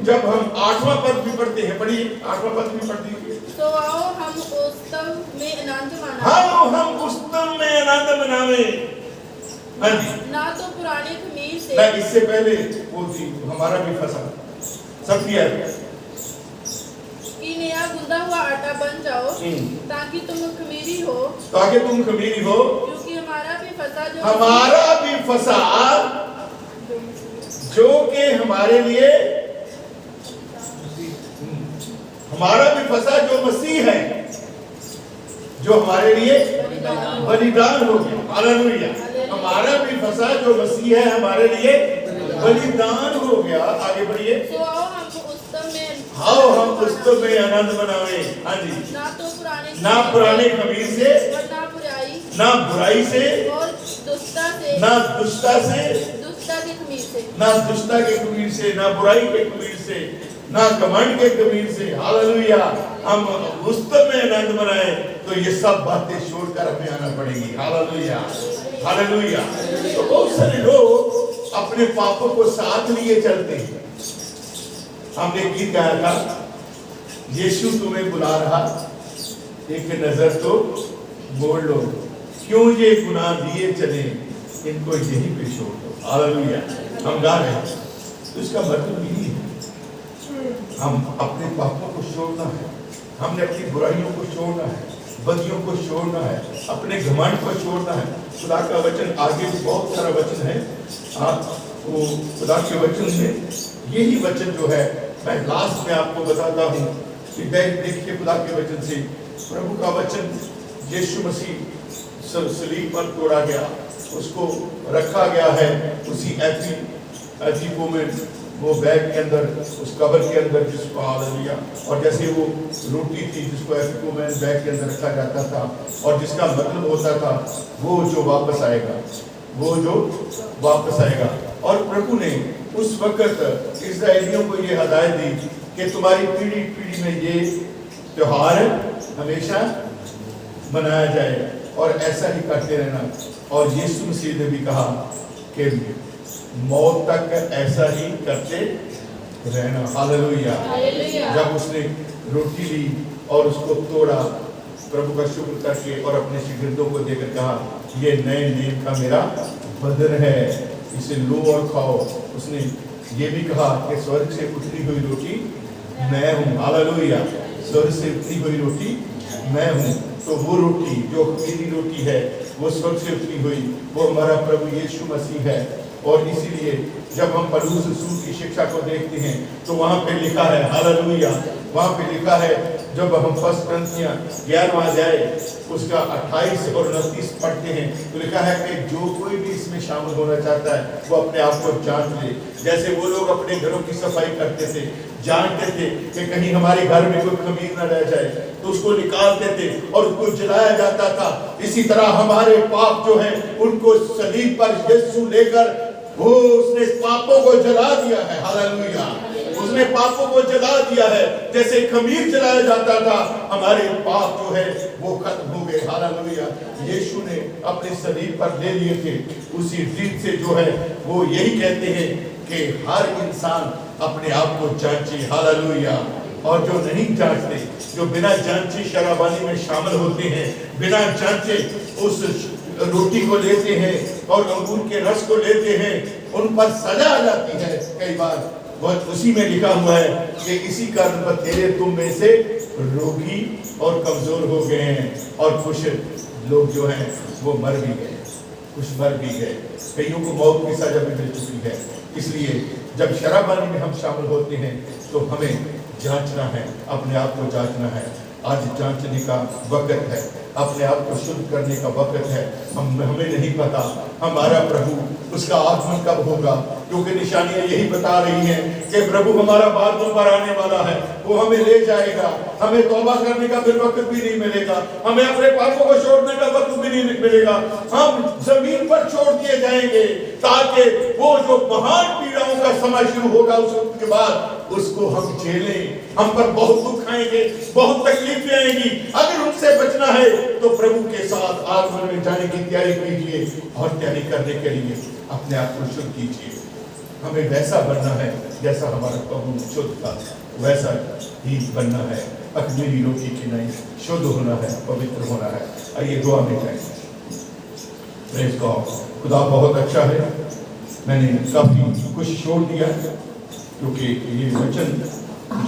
[SPEAKER 1] जब हम 8वां पद भी पढ़ते हैं, पढ़िए 8वां पद भी पढ़ दीजिए।
[SPEAKER 4] तो आओ हम उत्सव में आनंद मनाएं।
[SPEAKER 1] हाँ, हम उत्सव में आनंद मनावे। हाँ जी।
[SPEAKER 4] ना तो पुराने खमीर से,
[SPEAKER 1] ना इससे पहले वो थी हमारा भी फसल सब किया
[SPEAKER 4] कि बन जाओ, ताकि तुम खमीरी हो,
[SPEAKER 1] ताकि तुम खमीरी हो,
[SPEAKER 4] क्योंकि हमारा भी फसा
[SPEAKER 1] जो कि हमारे लिए, हमारा भी फसा जो मसीह है, जो हमारे लिए बलिदान हो गया। हालेलुया। हमारा भी फसा जो मसीह है हमारे लिए बलिदान हो गया। आगे बढ़िए।
[SPEAKER 4] तो आओ हम
[SPEAKER 1] उस्तव में आनंद मनावे। हाँ जी। ना पुराने खमीर से, ना बुराई से,
[SPEAKER 4] और दुष्टता से,
[SPEAKER 1] ना दुष्टता से,
[SPEAKER 4] दुष्टता के खमीर से,
[SPEAKER 1] ना दुष्टता के खमीर से, ना बुराई के खमीर से, ना घमंड के खमीर से। हालेलुया। हम उस्तव में आनंद मनाए तो ये सब बातें छोड़कर हमें आना पड़ेगी। Hallelujah, hallelujah. तो बहुत सारे लोग अपने पापों को साथ लिए चलते हैं। हमने गीत गाया था, यीशु तुम्हें बुला रहा, एक नजर तो मोड़ लो, क्यों ये गुनाह लिए चले, इनको यहीं पे छोड़ दो। हालेलुया। हम गा रहे हैं तो इसका मतलब यही है, हम अपने पापों को छोड़ना है, हमने अपनी बुराइयों को छोड़ना है, बदियों को छोड़ना है, अपने घमंड को छोड़ना है। खुदा का वचन आगे भी बहुत सारा वचन है, वो खुदा के वचन में यही वचन जो है मैं लास्ट में आपको बताता हूँ कि देखिए खुदा के वचन से प्रभु का वचन, यीशु मसीह सलीब पर तोड़ा गया, उसको रखा गया है उसी एफिको में, वो बैग के अंदर, उस कब्र के अंदर जिसको हालेलुया, और जैसे वो रोटी थी जिसको एफिको में बैग के अंदर रखा जाता था, और जिसका मतलब होता था वो जो वापस आएगा, वो जो वापस आएगा। और प्रभु ने उस वक्त इस्राएलियों को ये हदायत दी कि तुम्हारी पीढ़ी पीढ़ी में ये त्योहार हमेशा मनाया जाए और ऐसा ही करते रहना। और यीशु मसीह ने भी कहा कि मौत तक ऐसा ही करते रहना। हालेलुया। जब उसने रोटी ली और उसको तोड़ा, प्रभु का शुक्र करके और अपने शिगिर्दों को देकर कहा, ये नए नियम का मेरा बदन है, इसे लो और खाओ। उसने ये भी कहा कि स्वर्ग से उतरी हुई रोटी मैं हूँ। हालेलुया। स्वर्ग से उतरी हुई रोटी मैं हूँ। तो वो रोटी जो मेरी रोटी है वो स्वर्ग से उतरी हुई, वो हमारा प्रभु यीशु मसीह है। और इसीलिए जब हम पौलुस रसूल की शिक्षा को देखते हैं तो वहाँ पे लिखा है, हालेलुया, वहाँ पे लिखा है, जब हम फर्स्ट ग्रंथियाँ 11वां अध्याय उसका 28 और 29 पढ़ते हैं तो लिखा है कि जो कोई भी इसमें शामिल होना चाहता है वो अपने आप को जांच ले। जैसे वो लोग अपने घरों की सफाई करते थे, जानते थे कि कहीं हमारे घर में कोई खमीर न रह जाए तो उसको निकालते थे और उसको जलाया जाता था। इसी तरह हमारे पाप जो है उनको सलीब पर यीशु लेकर वो उसने पापों को जला दिया है। हालेलुया। उसने पापों को जला दिया है, जैसे खमीर जलाया जाता था, हमारे पाप जो है वो खत्म हो गए। हालेलुया। यीशु ने अपने सलीब पर ले लिए थे। उसी रीत से जो है वो यही कहते हैं कि हर इंसान अपने आप को जांचे। हालेलुया। और जो नहीं जांचते, जो बिना जांचे शराबानी में शामिल होते हैं, बिना जांचे उस रोटी को लेते हैं और अंगूर के रस को लेते हैं, उन पर सजा आ जाती है। कई बार बहुत उसी में लिखा हुआ है कि इसी कारण पर तेरे तुम में से रोगी और कमजोर हो गए हैं, और कुछ लोग जो हैं वो मर भी गए, कुछ मर भी गए, कईयों को मौत की सजा भी मिल चुकी है। इसलिए जब शराबानी में हम शामिल होते हैं तो हमें जांचना है, अपने आप को जांचना है। आज जांचने का वक्त है, अपने आप को शुद्ध करने का वक्त है। हमें नहीं पता हमारा प्रभु उसका आगमन कब होगा, क्योंकि निशानियां यही बता रही हैं कि प्रभु हमारा बादलों पर आने वाला है, वो हमें ले जाएगा। हमें तौबा करने का फिर वक्त भी नहीं मिलेगा, हमें अपने पापों को छोड़ने का वक्त भी नहीं मिलेगा। हम जमीन पर छोड़ दिए जाएंगे ताकि वो जो महान पीड़ाओं का समय शुरू होगा उसके बाद उसको हम झेलें। हम पर बहुत दुख आएंगे, बहुत तकलीफें आएंगी। अगर उनसे बचना है तो प्रभु के साथ आगमन में जाने की तैयारी कीजिए, और तैयारी करने के लिए अपने आप को शुद्ध कीजिए। हमें वैसा बनना है जैसा हमारा प्रभु शुद्ध था, वैसा ही बनना है। अखमीरी रोटी की नहीं, शुद्ध होना है, पवित्र होना है। आइए दुआ में जाएंगे। Praise God. खुदा बहुत अच्छा है। मैंने काफी कुछ छोड़ दिया क्योंकि ये वचन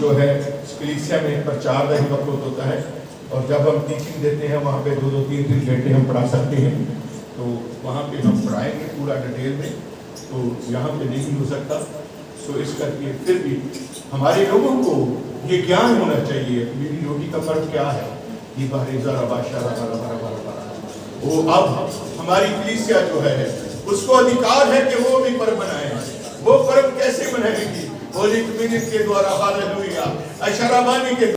[SPEAKER 1] जो है कलीसिया में प्रचार का ही वक्त होता है, और जब हम टीचिंग देते हैं वहाँ पे 2-2, 3-3 घंटे हम पढ़ा सकते हैं, तो वहाँ पे हम पढ़ाएंगे पूरा डिटेल में, तो यहाँ पे नहीं हो सकता। सो इस करके फिर भी हमारे लोगों को ये ज्ञान होना चाहिए मेरी रोटी का पर्व क्या है। ये वो अब हमारी कलीसिया जो है उसको अधिकार है कि वो भी पर्व बनाए। वो पर्व कैसे बनाएगी? होली कम्युनिटी के द्वारा, हालेलुया, अशराबानी के